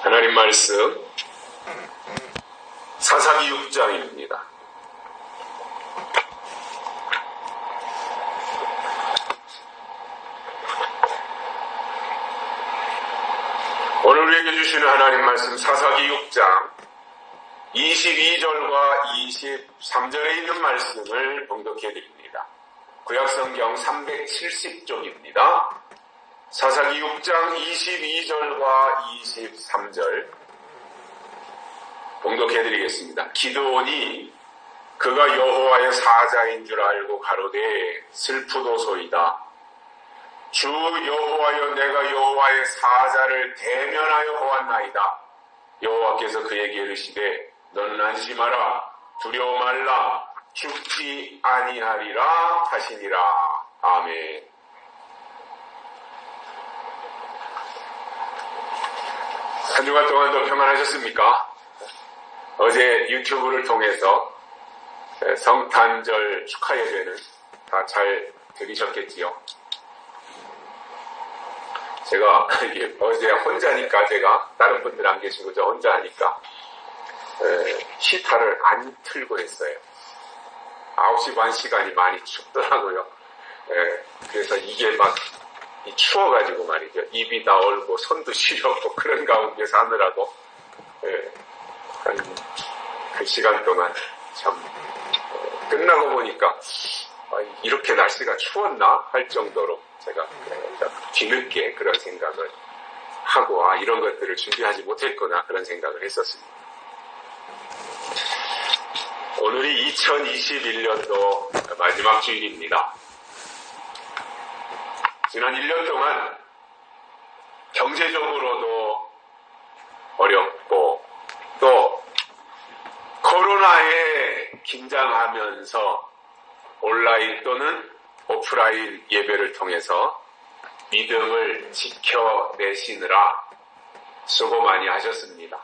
하나님 말씀 사사기 6장입니다. 오늘 우리에게 주시는 하나님 말씀 사사기 6장 22절과 23절에 있는 말씀을 봉독해 드립니다. 구약성경 370쪽입니다. 사사기 6장 22절과 23절 봉독해 드리겠습니다. 기드온이 그가 여호와의 사자인 줄 알고 가로되 슬프도소이다. 주 여호와여, 내가 여호와의 사자를 대면하여 보았나이다. 여호와께서 그에게 이르시되 너는 안심하라, 두려워 말라, 죽지 아니하리라 하시니라. 아멘. 한 주간 동안도 평안하셨습니까? 어제 유튜브를 통해서 성탄절 축하 예배는 다 잘 들으셨겠지요? 제가 어제 혼자니까, 제가 다른 분들 안 계시고 저 혼자 하니까 히터를 안 틀고 했어요. 9시 반 시간이 많이 춥더라고요. 그래서 이게 막 추워가지고 말이죠. 입이 다 얼고 손도 시렵고 그런 가운데서 하느라고 한 그 시간 동안 참 끝나고 보니까 이렇게 날씨가 추웠나 할 정도로 제가 뒤늦게 그런 생각을 하고 이런 것들을 준비하지 못했구나 그런 생각을 했었습니다. 오늘이 2021년도 마지막 주일입니다. 지난 1년 동안 경제적으로도 어렵고 또 코로나에 긴장하면서 온라인 또는 오프라인 예배를 통해서 믿음을 지켜내시느라 수고 많이 하셨습니다.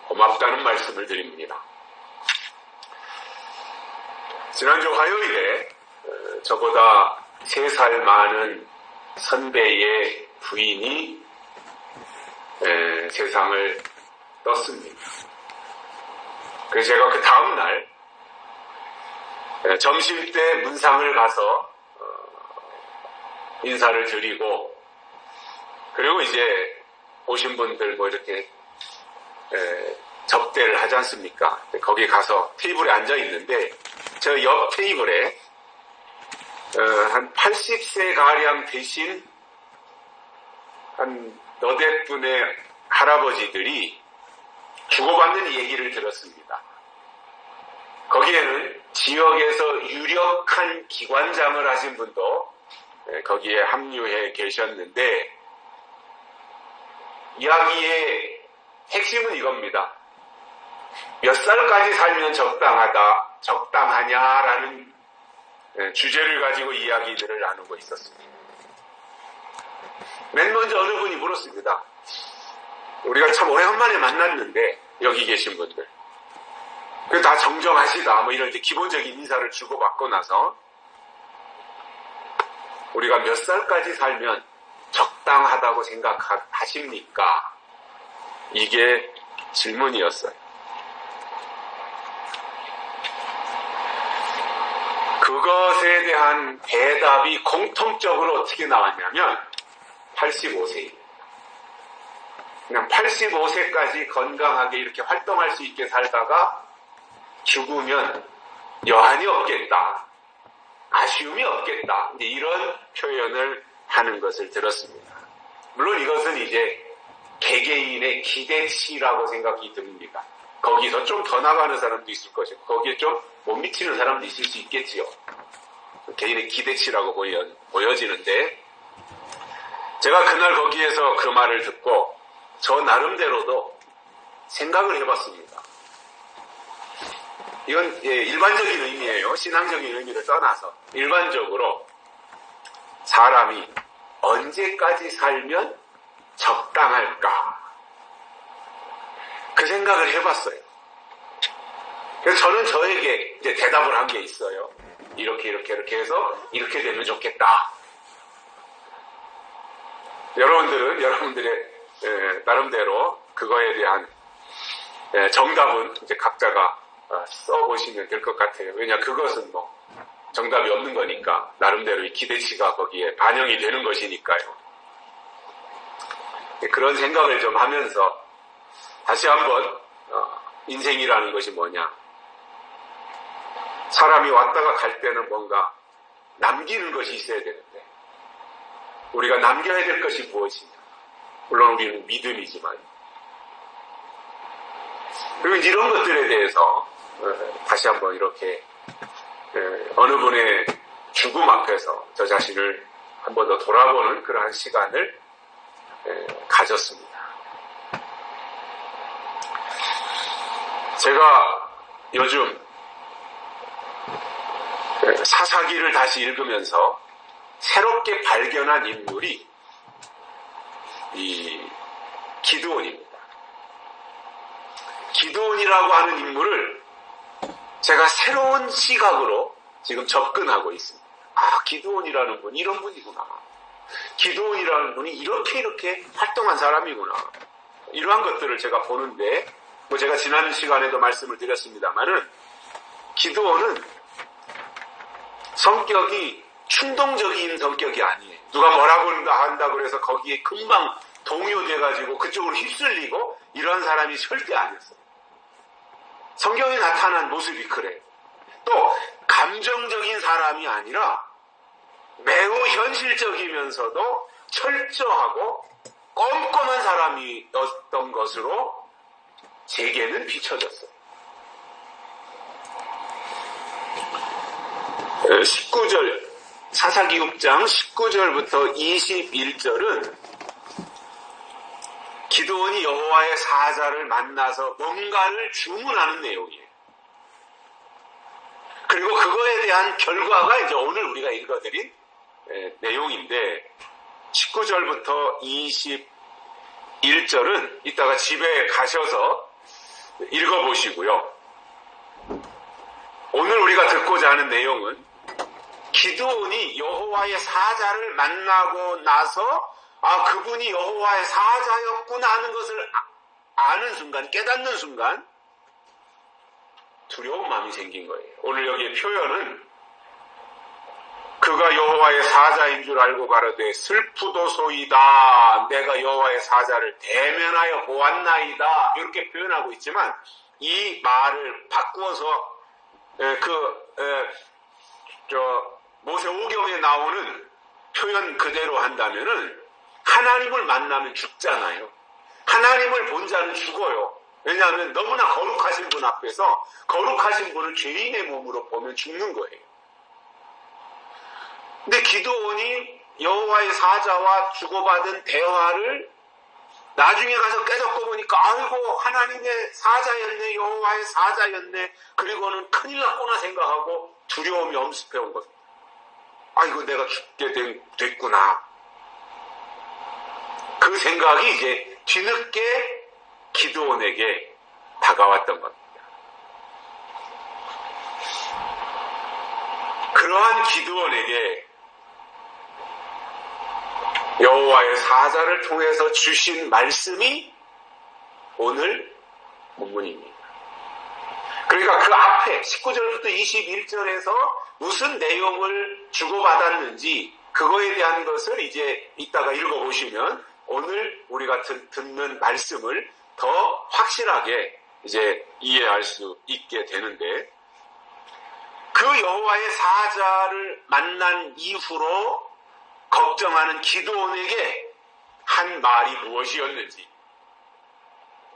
고맙다는 말씀을 드립니다. 지난주 화요일에 저보다 3살 많은 선배의 부인이 세상을 떴습니다. 그래서 제가 그 다음날 점심때 문상을 가서 인사를 드리고, 그리고 이제 오신 분들 이렇게 접대를 하지 않습니까? 거기 가서 테이블에 앉아 있는데 저 옆 테이블에 한 80세 가량 되신 한 너댓 분의 할아버지들이 주고받는 얘기를 들었습니다. 거기에는 지역에서 유력한 기관장을 하신 분도 거기에 합류해 계셨는데, 이야기의 핵심은 이겁니다. 몇 살까지 살면 적당하냐라는 주제를 가지고 이야기들을 나누고 있었습니다. 맨 먼저 어느 분이 물었습니다. 우리가 참 오래간만에 만났는데 여기 계신 분들 다 정정하시다 이런 기본적인 인사를 주고받고 나서 우리가 몇 살까지 살면 적당하다고 생각하십니까? 이게 질문이었어요. 그것에 대한 대답이 공통적으로 어떻게 나왔냐면 85세입니다. 그냥 85세까지 건강하게 이렇게 활동할 수 있게 살다가 죽으면 여한이 없겠다, 아쉬움이 없겠다, 이런 표현을 하는 것을 들었습니다. 물론 이것은 이제 개개인의 기대치라고 생각이 듭니다. 거기서 좀 더 나가는 사람도 있을 것이고 거기에 좀 못 미치는 사람도 있을 수 있겠지요. 개인의 기대치라고 보여지는데, 제가 그날 거기에서 그 말을 듣고 저 나름대로도 생각을 해봤습니다. 이건 일반적인 의미예요. 신앙적인 의미를 떠나서 일반적으로 사람이 언제까지 살면 적당할까, 그 생각을 해봤어요. 그래서 저는 저에게 이제 대답을 한 게 있어요. 이렇게 해서 이렇게 되면 좋겠다. 여러분들은 여러분들의 나름대로 그거에 대한 정답은 이제 각자가 써보시면 될 것 같아요. 왜냐, 그것은 뭐 정답이 없는 거니까 나름대로 이 기대치가 거기에 반영이 되는 것이니까요. 그런 생각을 좀 하면서 다시 한번 인생이라는 것이 뭐냐, 사람이 왔다가 갈 때는 뭔가 남기는 것이 있어야 되는데 우리가 남겨야 될 것이 무엇이냐. 물론 우리는 믿음이지만, 그리고 이런 것들에 대해서 다시 한번 이렇게 어느 분의 죽음 앞에서 저 자신을 한 번 더 돌아보는 그러한 시간을 가졌습니다. 제가 요즘 사사기를 다시 읽으면서 새롭게 발견한 인물이 이 기드온입니다. 기드온이라고 하는 인물을 제가 새로운 시각으로 지금 접근하고 있습니다. 아, 기드온이라는 분이 이런 분이구나. 기드온이라는 분이 이렇게 활동한 사람이구나. 이러한 것들을 제가 보는데, 뭐 제가 지난 시간에도 말씀을 드렸습니다만은, 기드온은 성격이 충동적인 성격이 아니에요. 누가 뭐라고 한다고 그래서 거기에 금방 동요돼가지고 그쪽으로 휩쓸리고 이런 사람이 절대 아니었어요. 성경에 나타난 모습이 그래요. 또 감정적인 사람이 아니라 매우 현실적이면서도 철저하고 꼼꼼한 사람이었던 것으로 제게는 비춰졌어요. 19절, 사사기 6장 19절부터 21절은 기드온이 여호와의 사자를 만나서 뭔가를 주문하는 내용이에요. 그리고 그거에 대한 결과가 이제 오늘 우리가 읽어드린 내용인데, 19절부터 21절은 이따가 집에 가셔서 읽어보시고요. 오늘 우리가 듣고자 하는 내용은 기드온이 여호와의 사자를 만나고 나서 그분이 여호와의 사자였구나 하는 것을 아는 순간, 깨닫는 순간 두려운 마음이 생긴 거예요. 오늘 여기의 표현은 그가 여호와의 사자인 줄 알고 가로되 슬프도소이다. 내가 여호와의 사자를 대면하여 보았나이다. 이렇게 표현하고 있지만 이 말을 바꾸어서 모세 오경에 나오는 표현 그대로 한다면은 하나님을 만나면 죽잖아요. 하나님을 본 자는 죽어요. 왜냐하면 너무나 거룩하신 분 앞에서 거룩하신 분을 죄인의 몸으로 보면 죽는 거예요. 근데 기드온이 여호와의 사자와 주고받은 대화를 나중에 가서 깨닫고 보니까 아이고 하나님의 사자였네, 여호와의 사자였네. 그리고는 큰일 났구나 생각하고 두려움이 엄습해온 것. 아이고 내가 죽게 됐구나. 그 생각이 이제 뒤늦게 기드온에게 다가왔던 겁니다. 그러한 기드온에게 여호와의 사자를 통해서 주신 말씀이 오늘 본문입니다. 그러니까 그 앞에 19절부터 21절에서 무슨 내용을 주고받았는지 그거에 대한 것을 이제 이따가 읽어보시면 오늘 우리가 듣는 말씀을 더 확실하게 이제 이해할 수 있게 되는데, 그 여호와의 사자를 만난 이후로 걱정하는 기드온에게 한 말이 무엇이었는지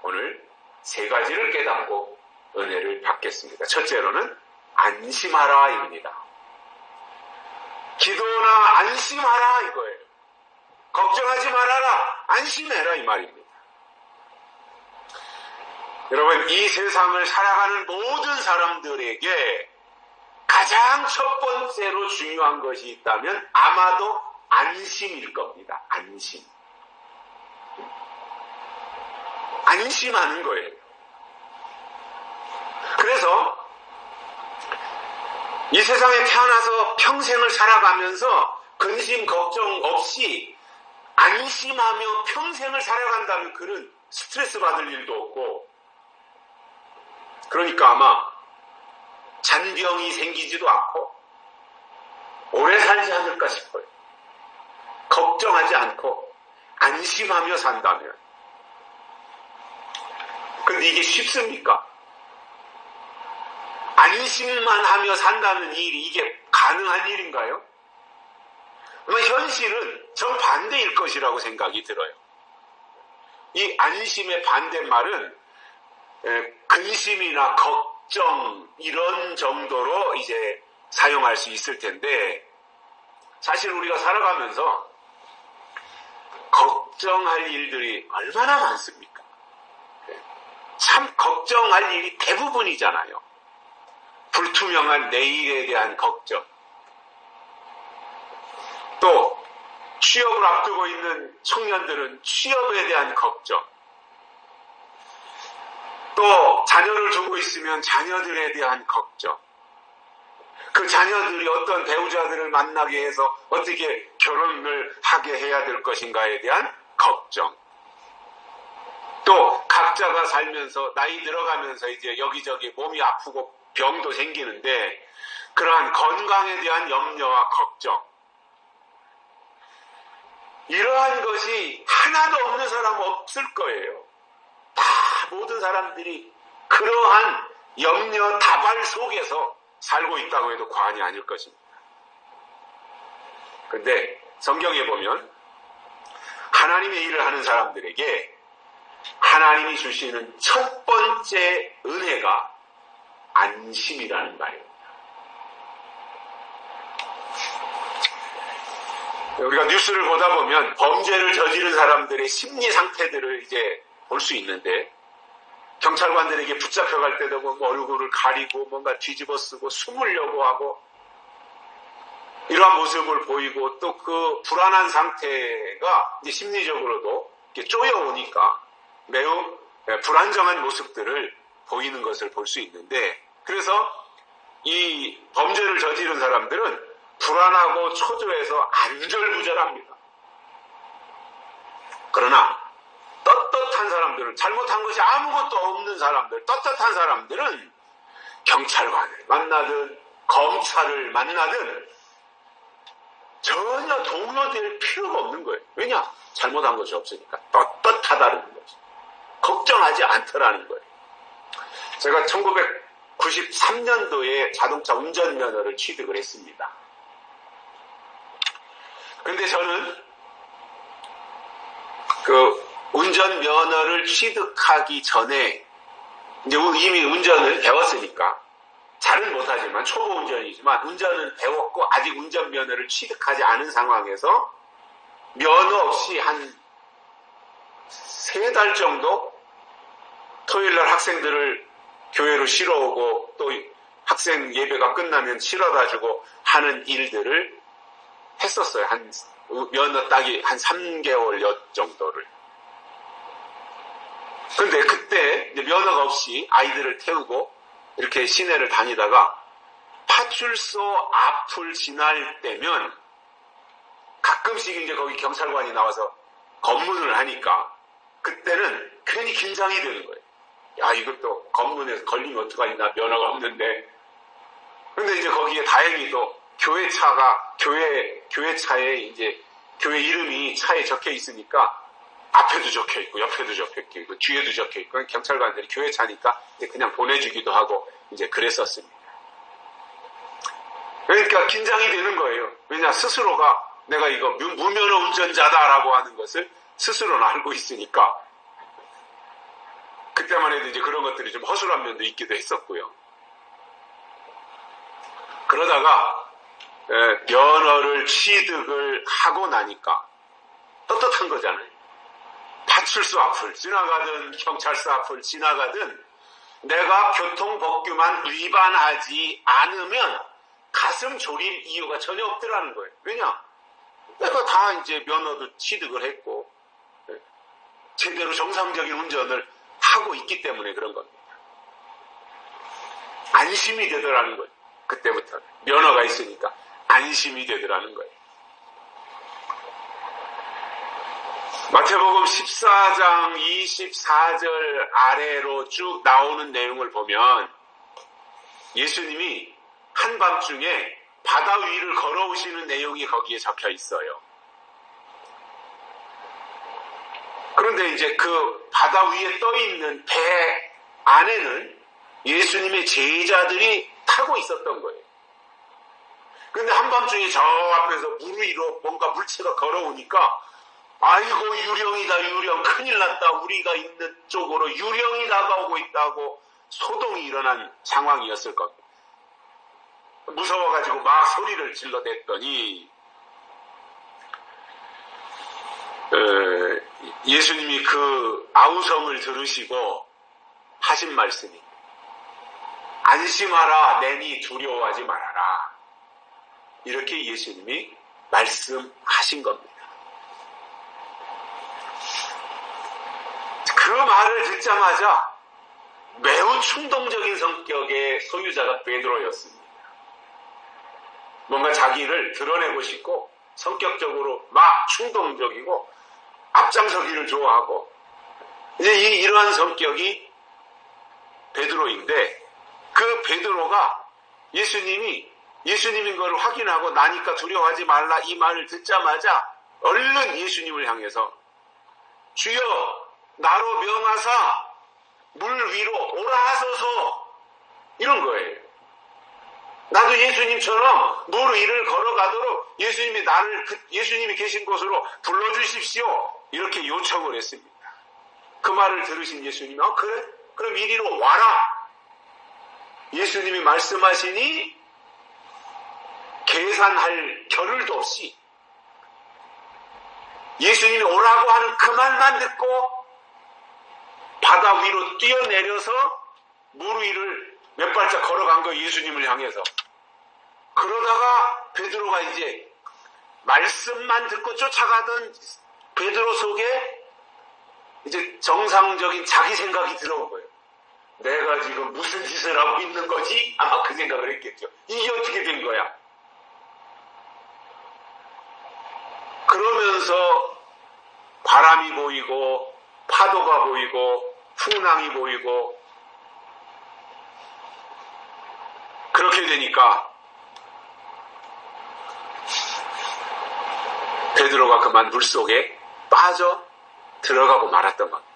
오늘 세 가지를 깨닫고 은혜를 받겠습니다. 첫째로는 안심하라입니다. 기드온아 안심하라 이거예요. 걱정하지 말아라, 안심해라 이 말입니다. 여러분, 이 세상을 살아가는 모든 사람들에게 가장 첫 번째로 중요한 것이 있다면 아마도 안심일 겁니다. 안심. 안심하는 거예요. 그래서 이 세상에 태어나서 평생을 살아가면서 근심 걱정 없이 안심하며 평생을 살아간다면 그는 스트레스 받을 일도 없고, 그러니까 아마 잔병이 생기지도 않고 오래 살지 않을까 싶어요. 걱정하지 않고 안심하며 산다면. 근데 이게 쉽습니까? 안심만 하며 산다는 일이 이게 가능한 일인가요? 현실은 정반대일 것이라고 생각이 들어요. 이 안심의 반대말은 근심이나 걱정 이런 정도로 이제 사용할 수 있을 텐데, 사실 우리가 살아가면서 걱정할 일들이 얼마나 많습니까? 참 걱정할 일이 대부분이잖아요. 불투명한 내일에 대한 걱정, 또 취업을 앞두고 있는 청년들은 취업에 대한 걱정, 또 자녀를 두고 있으면 자녀들에 대한 걱정, 그 자녀들이 어떤 배우자들을 만나게 해서 어떻게 결혼을 하게 해야 될 것인가에 대한 걱정, 또 각자가 살면서 나이 들어가면서 이제 여기저기 몸이 아프고 병도 생기는데 그러한 건강에 대한 염려와 걱정, 이러한 것이 하나도 없는 사람은 없을 거예요. 다 모든 사람들이 그러한 염려 다발 속에서 살고 있다고 해도 과언이 아닐 것입니다. 그런데 성경에 보면 하나님의 일을 하는 사람들에게 하나님이 주시는 첫 번째 은혜가 안심이라는 말입니다. 우리가 뉴스를 보다 보면 범죄를 저지른 사람들의 심리 상태들을 이제 볼 수 있는데, 경찰관들에게 붙잡혀갈 때도 뭐 얼굴을 가리고 뭔가 뒤집어 쓰고 숨으려고 하고 이러한 모습을 보이고, 또 그 불안한 상태가 이제 심리적으로도 이렇게 쪼여오니까 매우 불안정한 모습들을 보이는 것을 볼 수 있는데, 그래서 이 범죄를 저지른 사람들은 불안하고 초조해서 안절부절합니다. 그러나 떳떳한 사람들은, 잘못한 것이 아무것도 없는 사람들, 떳떳한 사람들은 경찰관을 만나든 검찰을 만나든 전혀 동요될 필요가 없는 거예요. 왜냐? 잘못한 것이 없으니까. 떳떳하다는 거죠. 걱정하지 않더라는 거예요. 제가 1993년도에 자동차 운전면허를 취득을 했습니다. 근데 저는 그 운전면허를 취득하기 전에 이제 이미 운전을 배웠으니까, 잘은 못하지만 초보 운전이지만 운전은 배웠고 아직 운전면허를 취득하지 않은 상황에서 면허 없이 한 3달 정도 토요일날 학생들을 교회로 실어오고 또 학생 예배가 끝나면 실어다 주고 하는 일들을 했었어요. 한 면허 따기 한 3개월여 정도를. 근데 그때 이제 면허가 없이 아이들을 태우고 이렇게 시내를 다니다가 파출소 앞을 지날 때면 가끔씩 이제 거기 경찰관이 나와서 검문을 하니까 그때는 괜히 긴장이 되는 거예요. 야, 이것도 검문에서 걸리면 어떡하니, 나 면허가 없는데. 근데 이제 거기에 다행히도 교회 차에 이제 교회 이름이 차에 적혀 있으니까 앞에도 적혀 있고 옆에도 적혀 있고 뒤에도 적혀 있고, 경찰관들이 교회 차니까 그냥 보내주기도 하고 이제 그랬었습니다. 그러니까 긴장이 되는 거예요. 왜냐, 스스로가 내가 이거 무면허 운전자다라고 하는 것을 스스로는 알고 있으니까. 그때만 해도 이제 그런 것들이 좀 허술한 면도 있기도 했었고요. 그러다가 면허를 취득을 하고 나니까 떳떳한 거잖아요. 파출소 앞을 지나가든 경찰서 앞을 지나가든 내가 교통법규만 위반하지 않으면 가슴 졸일 이유가 전혀 없더라는 거예요. 왜냐? 내가 다 이제 면허도 취득을 했고 제대로 정상적인 운전을 하고 있기 때문에 그런 겁니다. 안심이 되더라는 거예요. 그때부터 면허가 있으니까 안심이 되더라는 거예요. 마태복음 14장 24절 아래로 쭉 나오는 내용을 보면 예수님이 한밤중에 바다 위를 걸어오시는 내용이 거기에 적혀 있어요. 그런데 이제 그 바다 위에 떠 있는 배 안에는 예수님의 제자들이 타고 있었던 거예요. 그런데 한밤중에 저 앞에서 물 위로 뭔가 물체가 걸어오니까 아이고 유령이다 유령 큰일 났다 우리가 있는 쪽으로 유령이 다가오고 있다고 소동이 일어난 상황이었을 겁니다. 무서워가지고 막 소리를 질러댔더니 예수님이 그 아우성을 들으시고 하신 말씀이 안심하라 내니 두려워하지 말아라 이렇게 예수님이 말씀하신 겁니다. 그 말을 듣자마자 매우 충동적인 성격의 소유자가 베드로였습니다. 뭔가 자기를 드러내고 싶고 성격적으로 막 충동적이고 앞장서기를 좋아하고 이제 이러한 성격이 베드로인데 그 베드로가 예수님인 걸 확인하고 나니까 두려워하지 말라 이 말을 듣자마자 얼른 예수님을 향해서 주여 나로 명하사 물 위로 오라 하소서 이런 거예요. 나도 예수님처럼 물 위를 걸어가도록 예수님이 계신 곳으로 불러주십시오 이렇게 요청을 했습니다. 그 말을 들으신 예수님이 그래? 그럼 이리로 와라. 예수님이 말씀하시니 계산할 겨를도 없이 예수님이 오라고 하는 그 말만 듣고 바다 위로 뛰어내려서 물 위를 몇 발짝 걸어간 거예요. 예수님을 향해서. 그러다가 베드로가 이제 말씀만 듣고 쫓아가던 베드로 속에 이제 정상적인 자기 생각이 들어온 거예요. 내가 지금 무슨 짓을 하고 있는 거지? 아마 그 생각을 했겠죠. 이게 어떻게 된 거야? 그러면서 바람이 보이고 파도가 보이고 풍랑이 보이고 그렇게 되니까 베드로가 그만 물속에 빠져 들어가고 말았던 겁니다.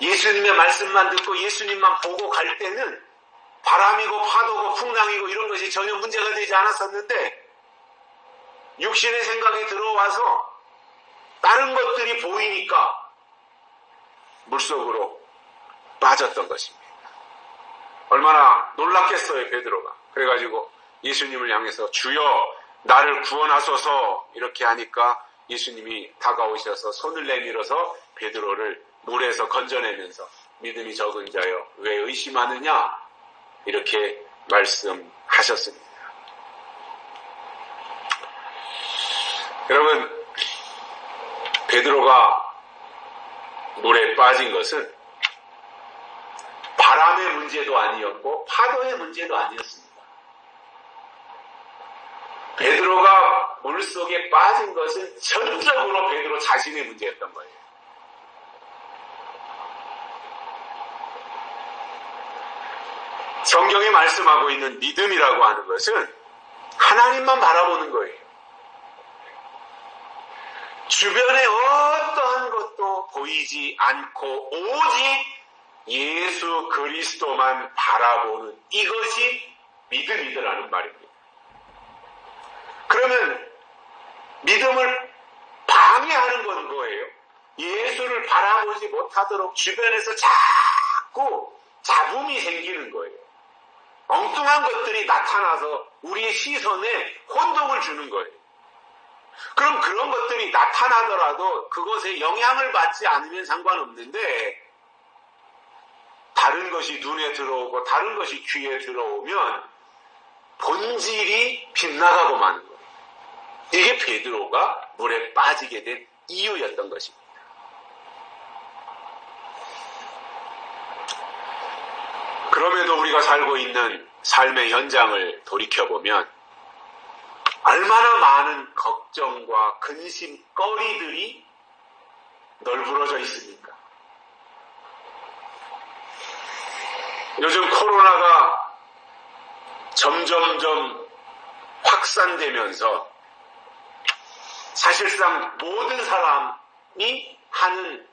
예수님의 말씀만 듣고 예수님만 보고 갈 때는 바람이고 파도고 풍랑이고 이런 것이 전혀 문제가 되지 않았었는데 육신의 생각이 들어와서 다른 것들이 보이니까 물속으로 빠졌던 것입니다. 얼마나 놀랐겠어요 베드로가. 그래가지고 예수님을 향해서 주여 나를 구원하소서 이렇게 하니까 예수님이 다가오셔서 손을 내밀어서 베드로를 물에서 건져내면서 믿음이 적은 자여 왜 의심하느냐 이렇게 말씀하셨습니다. 여러분 베드로가 물에 빠진 것은 바람의 문제도 아니었고 파도의 문제도 아니었습니다. 베드로가 물속에 빠진 것은 전적으로 베드로 자신의 문제였던 거예요. 성경이 말씀하고 있는 믿음이라고 하는 것은 하나님만 바라보는 거예요. 주변에 어떠한 것도 보이지 않고 오직 예수 그리스도만 바라보는 이것이 믿음이더라는 말입니다. 그러면 믿음을 방해하는 건 뭐예요? 예수를 바라보지 못하도록 주변에서 자꾸 잡음이 생기는 거예요. 엉뚱한 것들이 나타나서 우리의 시선에 혼동을 주는 거예요. 그럼 그런 것들이 나타나더라도 그것에 영향을 받지 않으면 상관없는데 다른 것이 눈에 들어오고 다른 것이 귀에 들어오면 본질이 빗나가고 마는 거예요. 이게 베드로가 물에 빠지게 된 이유였던 것입니다. 그럼에도 우리가 살고 있는 삶의 현장을 돌이켜보면 얼마나 많은 걱정과 근심거리들이 널브러져 있습니까? 요즘 코로나가 점점점 확산되면서 사실상 모든 사람이 하는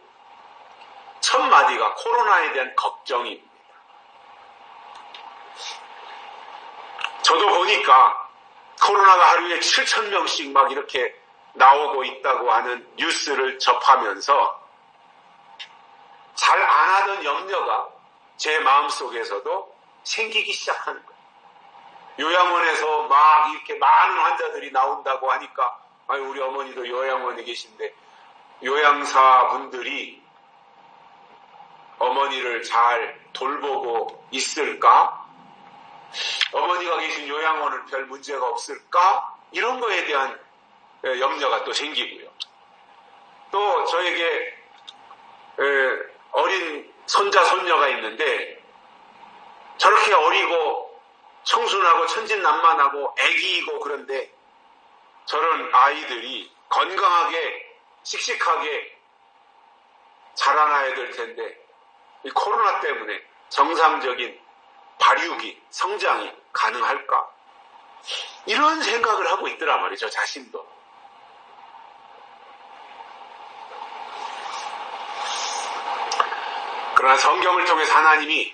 첫 마디가 코로나에 대한 걱정입니다. 저도 보니까 코로나가 하루에 7,000명씩 막 이렇게 나오고 있다고 하는 뉴스를 접하면서 잘 안 하던 염려가 제 마음속에서도 생기기 시작하는 거예요. 요양원에서 막 이렇게 많은 환자들이 나온다고 하니까 우리 어머니도 요양원에 계신데 요양사분들이 어머니를 잘 돌보고 있을까? 어머니가 계신 요양원은 별 문제가 없을까? 이런 거에 대한 염려가 또 생기고요. 또 저에게 어린 손자, 손녀가 있는데 저렇게 어리고 청순하고 천진난만하고 애기이고 그런데 저런 아이들이 건강하게 씩씩하게 자라나야 될 텐데 이 코로나 때문에 정상적인 발육이, 성장이 가능할까? 이런 생각을 하고 있더라 말이죠, 자신도. 그러나 성경을 통해서 하나님이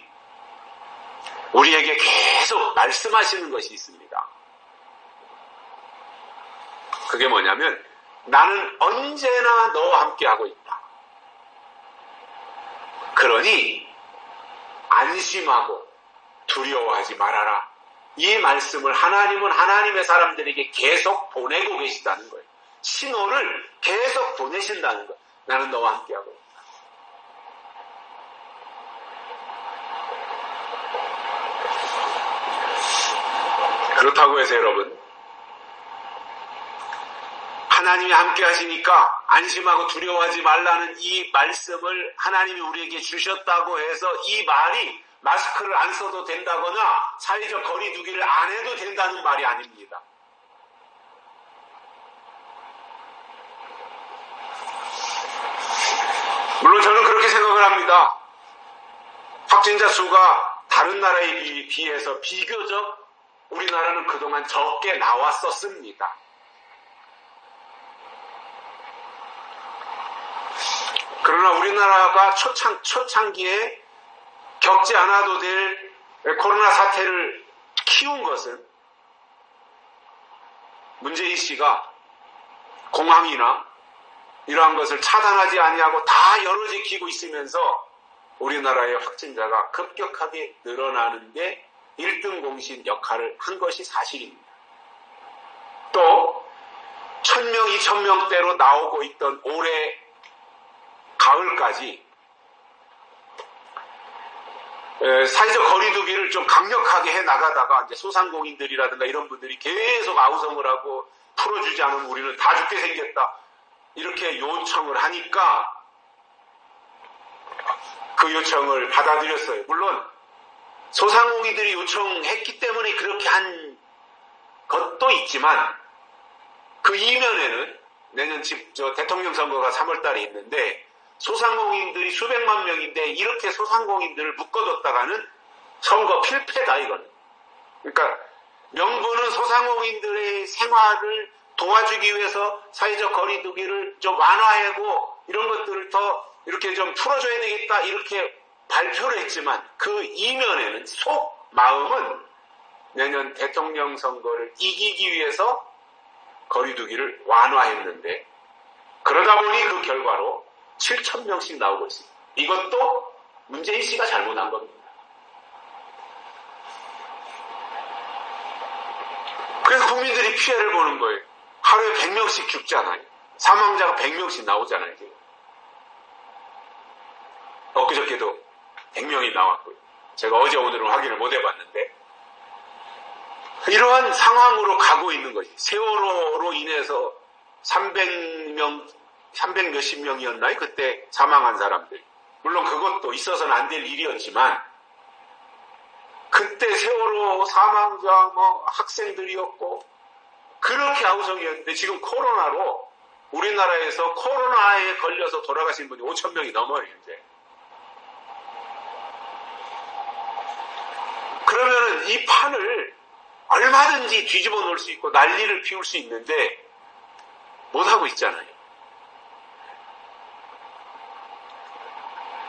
우리에게 계속 말씀하시는 것이 있습니다. 그게 뭐냐면 나는 언제나 너와 함께하고 있다. 그러니 안심하고 두려워하지 말아라. 이 말씀을 하나님은 하나님의 사람들에게 계속 보내고 계시다는 거예요. 신호를 계속 보내신다는 거예요. 나는 너와 함께하고 있다. 그렇다고 해서 여러분, 하나님이 함께 하시니까 안심하고 두려워하지 말라는 이 말씀을 하나님이 우리에게 주셨다고 해서 이 말이 마스크를 안 써도 된다거나 사회적 거리 두기를 안 해도 된다는 말이 아닙니다. 물론 저는 그렇게 생각을 합니다. 확진자 수가 다른 나라에 비해서 비교적 우리나라는 그동안 적게 나왔었습니다. 그러나 우리나라가 초창기에 겪지 않아도 될 코로나 사태를 키운 것은 문재인 씨가 공항이나 이러한 것을 차단하지 아니하고 다 열어지키고 있으면서 우리나라의 확진자가 급격하게 늘어나는데 1등 공신 역할을 한 것이 사실입니다. 또 1,000명, 2,000명대로 나오고 있던 올해 가을까지 사회적 거리두기를 좀 강력하게 해나가다가 이제 소상공인들이라든가 이런 분들이 계속 아우성을 하고 풀어주지 않으면 우리는 다 죽게 생겼다 이렇게 요청을 하니까 그 요청을 받아들였어요. 물론 소상공인들이 요청했기 때문에 그렇게 한 것도 있지만 그 이면에는 내년 대통령 선거가 3월 달에 있는데 소상공인들이 수백만 명인데 이렇게 소상공인들을 묶어뒀다가는 선거 필패다 이거는. 그러니까 명분은 소상공인들의 생활을 도와주기 위해서 사회적 거리두기를 좀 완화하고 이런 것들을 더 이렇게 좀 풀어줘야 되겠다 이렇게 발표를 했지만 그 이면에는 속 마음은 내년 대통령 선거를 이기기 위해서 거리두기를 완화했는데 그러다 보니 그 결과로 7,000명씩 나오고 있습니다. 이것도 문재인 씨가 잘못한 겁니다. 그래서 국민들이 피해를 보는 거예요. 하루에 100명씩 죽잖아요. 사망자가 100명씩 나오잖아요. 지금. 엊그저께도 100명이 나왔고요. 제가 어제 오늘은 확인을 못 해봤는데 이러한 상황으로 가고 있는 것이 세월호로 인해서 300 몇십 명이었나요? 그때 사망한 사람들. 물론 그것도 있어서는 안 될 일이었지만 그때 세월호 사망자 학생들이었고 그렇게 아우성이었는데 지금 코로나로 우리나라에서 코로나에 걸려서 돌아가신 분이 5천 명이 넘어요, 현재. 그러면은 이 판을 얼마든지 뒤집어 놓을 수 있고 난리를 피울 수 있는데 못하고 있잖아요.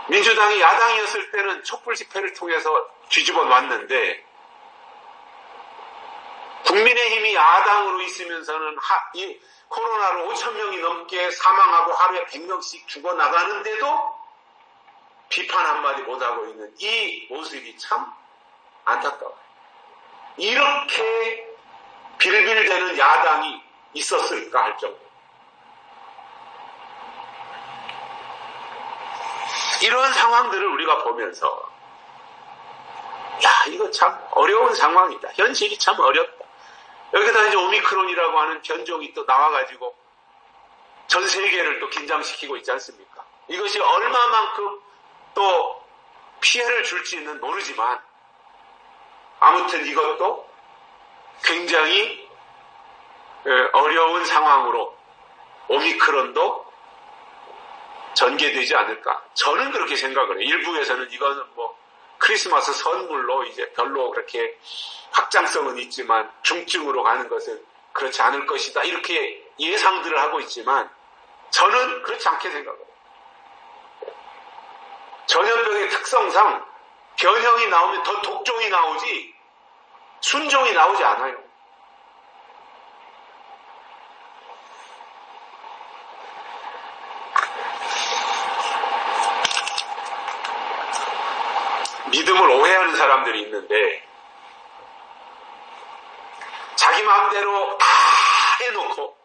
민주당이 야당이었을 때는 촛불 집회를 통해서 뒤집어 놨는데 국민의힘이 야당으로 있으면서는 이 코로나로 5천 명이 넘게 사망하고 하루에 100명씩 죽어나가는데도 비판 한마디 못하고 있는 이 모습이 참 안타까워요. 이렇게 빌빌대는 야당이 있었을까 할 정도. 이런 상황들을 우리가 보면서 야, 이거 참 어려운 상황이다. 현실이 참 어렵다. 여기다 이제 오미크론이라고 하는 변종이 또 나와가지고 전 세계를 또 긴장시키고 있지 않습니까? 이것이 얼마만큼 또 피해를 줄지는 모르지만 아무튼 이것도 굉장히 어려운 상황으로 오미크론도 전개되지 않을까. 저는 그렇게 생각을 해요. 일부에서는 이거는 뭐 크리스마스 선물로 이제 별로 그렇게 확장성은 있지만 중증으로 가는 것은 그렇지 않을 것이다. 이렇게 예상들을 하고 있지만 저는 그렇지 않게 생각해요. 전염병의 특성상 변형이 나오면 더 독종이 나오지 순종이 나오지 않아요. 믿음을 오해하는 사람들이 있는데 자기 마음대로 다 해놓고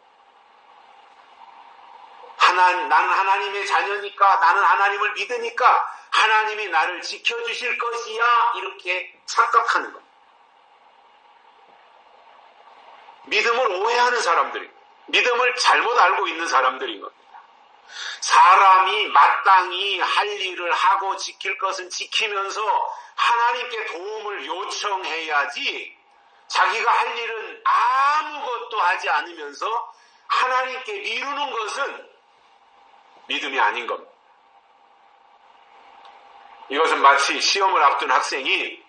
나는 하나님의 자녀니까 나는 하나님을 믿으니까 하나님이 나를 지켜주실 것이야 이렇게 착각하는 겁니다. 믿음을 오해하는 사람들입니다. 믿음을 잘못 알고 있는 사람들인 겁니다. 사람이 마땅히 할 일을 하고 지킬 것은 지키면서 하나님께 도움을 요청해야지 자기가 할 일은 아무것도 하지 않으면서 하나님께 미루는 것은 믿음이 아닌 겁니다. 이것은 마치 시험을 앞둔 학생이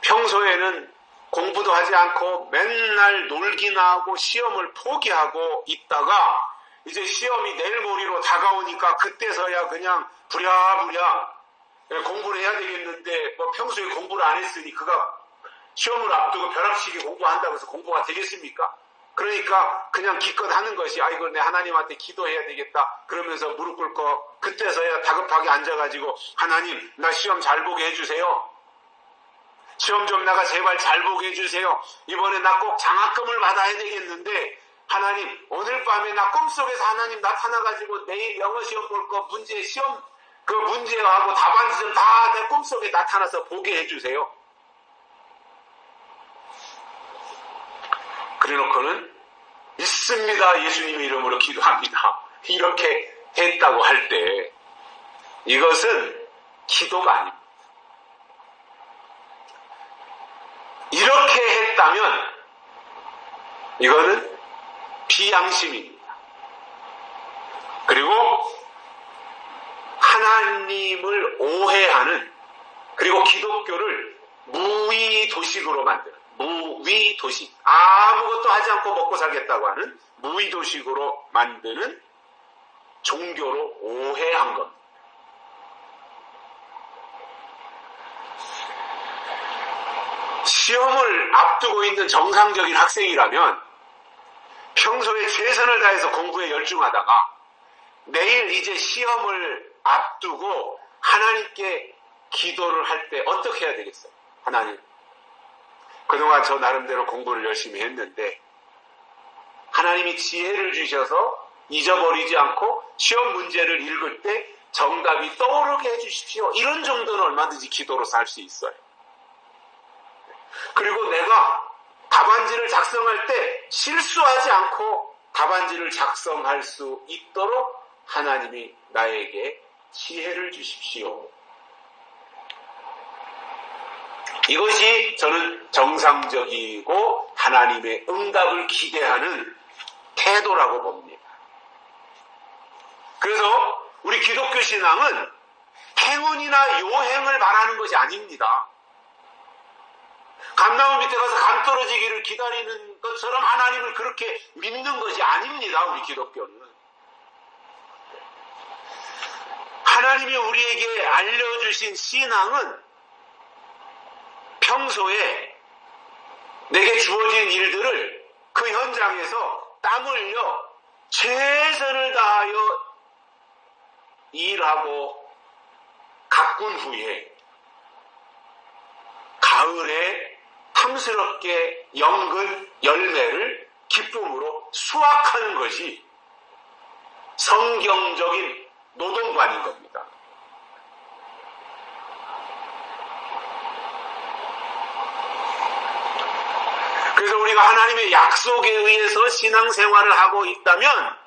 평소에는 공부도 하지 않고 맨날 놀기나 하고 시험을 포기하고 있다가 이제 시험이 내일 모레로 다가오니까 그때서야 그냥 부랴부랴 공부를 해야 되겠는데 뭐 평소에 공부를 안 했으니 그가 시험을 앞두고 벼락치기 공부한다고 해서 공부가 되겠습니까? 그러니까 그냥 기껏 하는 것이 아이고 내 하나님한테 기도해야 되겠다 그러면서 무릎 꿇고 그때서야 다급하게 앉아가지고 하나님 나 시험 잘 보게 해주세요. 시험 좀 나가 제발 잘 보게 해주세요. 이번에 나 꼭 장학금을 받아야 되겠는데 하나님 오늘 밤에 나 꿈속에서 하나님 나타나가지고 내일 영어 시험 볼 거 문제 시험 그 문제하고 답안지 좀 다 내 꿈속에 나타나서 보게 해주세요. 그래놓고는 믿습니다. 예수님의 이름으로 기도합니다. 이렇게 했다고 할 때 이것은 기도가 아닙니다. 이렇게 했다면 이거는 비양심입니다. 그리고 하나님을 오해하는 그리고 기독교를 무의도식으로 만드는 무의도식 아무것도 하지 않고 먹고 살겠다고 하는 무의도식으로 만드는 종교로 오해한 겁니다. 시험을 앞두고 있는 정상적인 학생이라면 평소에 최선을 다해서 공부에 열중하다가 내일 이제 시험을 앞두고 하나님께 기도를 할 때 어떻게 해야 되겠어요? 하나님, 그동안 저 나름대로 공부를 열심히 했는데 하나님이 지혜를 주셔서 잊어버리지 않고 시험 문제를 읽을 때 정답이 떠오르게 해주십시오. 이런 정도는 얼마든지 기도로 살 수 있어요. 그리고 내가 답안지를 작성할 때 실수하지 않고 답안지를 작성할 수 있도록 하나님이 나에게 지혜를 주십시오. 이것이 저는 정상적이고 하나님의 응답을 기대하는 태도라고 봅니다. 그래서 우리 기독교 신앙은 행운이나 요행을 말하는 것이 아닙니다. 감나무 밑에 가서 감 떨어지기를 기다리는 것처럼 하나님을 그렇게 믿는 것이 아닙니다. 우리 기독교는. 하나님이 우리에게 알려주신 신앙은 평소에 내게 주어진 일들을 그 현장에서 땀 흘려 최선을 다하여 일하고 가꾼 후에 가을에 탐스럽게 연근 열매를 기쁨으로 수확하는 것이 성경적인 노동관인 겁니다. 그래서 우리가 하나님의 약속에 의해서 신앙생활을 하고 있다면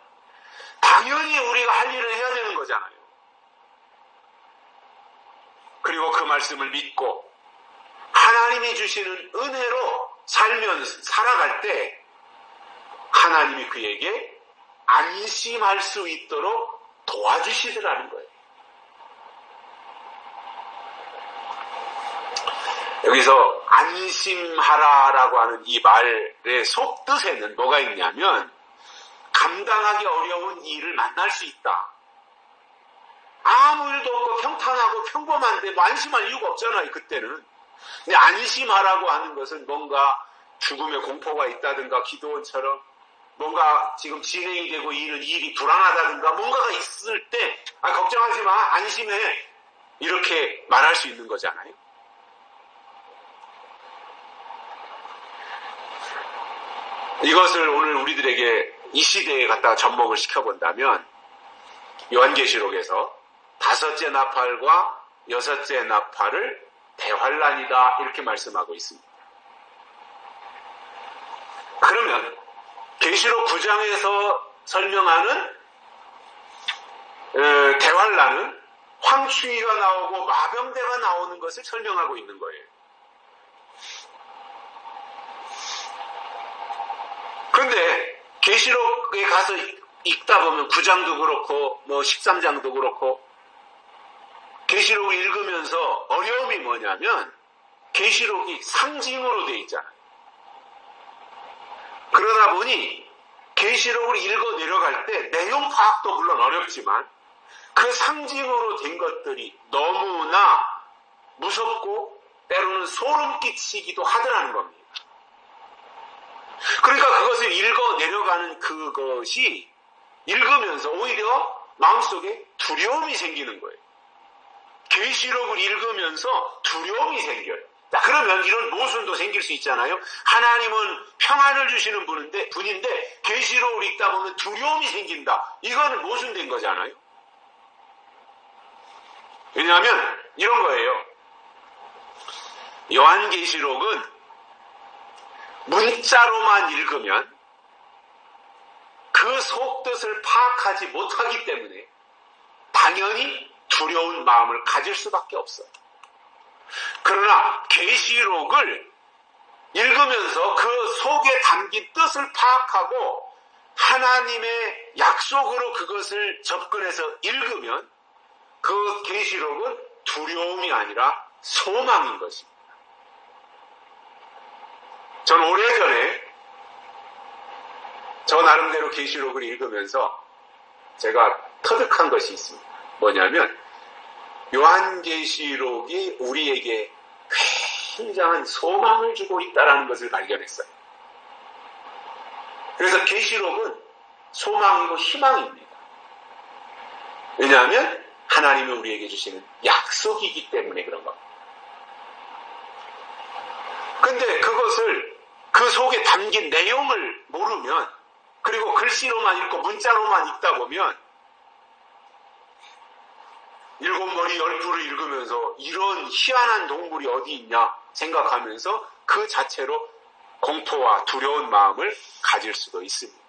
당연히 우리가 할 일을 해야 되는 거잖아요. 그리고 그 말씀을 믿고 하나님이 주시는 은혜로 살아갈 때 하나님이 그에게 안심할 수 있도록 도와주시더라는 거예요. 여기서 안심하라라고 하는 이 말의 속뜻에는 뭐가 있냐면 감당하기 어려운 일을 만날 수 있다. 아무 일도 없고 평탄하고 평범한데 뭐 안심할 이유가 없잖아요. 그때는. 근데 안심하라고 하는 것은 뭔가 죽음의 공포가 있다든가 기도원처럼 뭔가 지금 진행이 되고 일이 불안하다든가 뭔가가 있을 때 걱정하지 마, 안심해, 이렇게 말할 수 있는 거잖아요. 이것을 오늘 우리들에게 이 시대에 갖다가 접목을 시켜본다면 요한계시록에서 5째 나팔과 6째 나팔을 대환란이다 이렇게 말씀하고 있습니다. 그러면 계시록 9장에서 설명하는 대환란은 황충이가 나오고 마병대가 나오는 것을 설명하고 있는 거예요. 그런데 계시록에 가서 읽다 보면 9장도 그렇고 뭐 13장도 그렇고 계시록을 읽으면서 어려움이 뭐냐면 계시록이 상징으로 되어 있잖아요. 그러다 보니 계시록을 읽어 내려갈 때 내용 파악도 물론 어렵지만 그 상징으로 된 것들이 너무나 무섭고 때로는 소름 끼치기도 하더라는 겁니다. 그러니까 그것을 읽어 내려가는 그것이 읽으면서 오히려 마음속에 두려움이 생기는 거예요. 계시록을 읽으면서 두려움이 생겨요. 자, 그러면 이런 모순도 생길 수 있잖아요. 하나님은 평안을 주시는 분인데 계시록을 읽다 보면 두려움이 생긴다. 이거는 모순된 거잖아요. 왜냐하면 이런 거예요. 요한계시록은 문자로만 읽으면 그 속뜻을 파악하지 못하기 때문에 당연히 두려운 마음을 가질 수밖에 없어요. 그러나 계시록을 읽으면서 그 속에 담긴 뜻을 파악하고 하나님의 약속으로 그것을 접근해서 읽으면 그 계시록은 두려움이 아니라 소망인 것입니다. 저는 오래전에 저 나름대로 계시록을 읽으면서 제가 터득한 것이 있습니다. 뭐냐면 요한계시록이 우리에게 굉장한 소망을 주고 있다는 것을 발견했어요. 그래서 계시록은 소망이고 희망입니다. 왜냐하면 하나님이 우리에게 주시는 약속이기 때문에 그런 겁니다. 근데 그것을 그 속에 담긴 내용을 모르면 그리고 글씨로만 읽고 문자로만 읽다 보면 7머리 10뿔을 읽으면서 이런 희한한 동물이 어디 있냐 생각하면서 그 자체로 공포와 두려운 마음을 가질 수도 있습니다.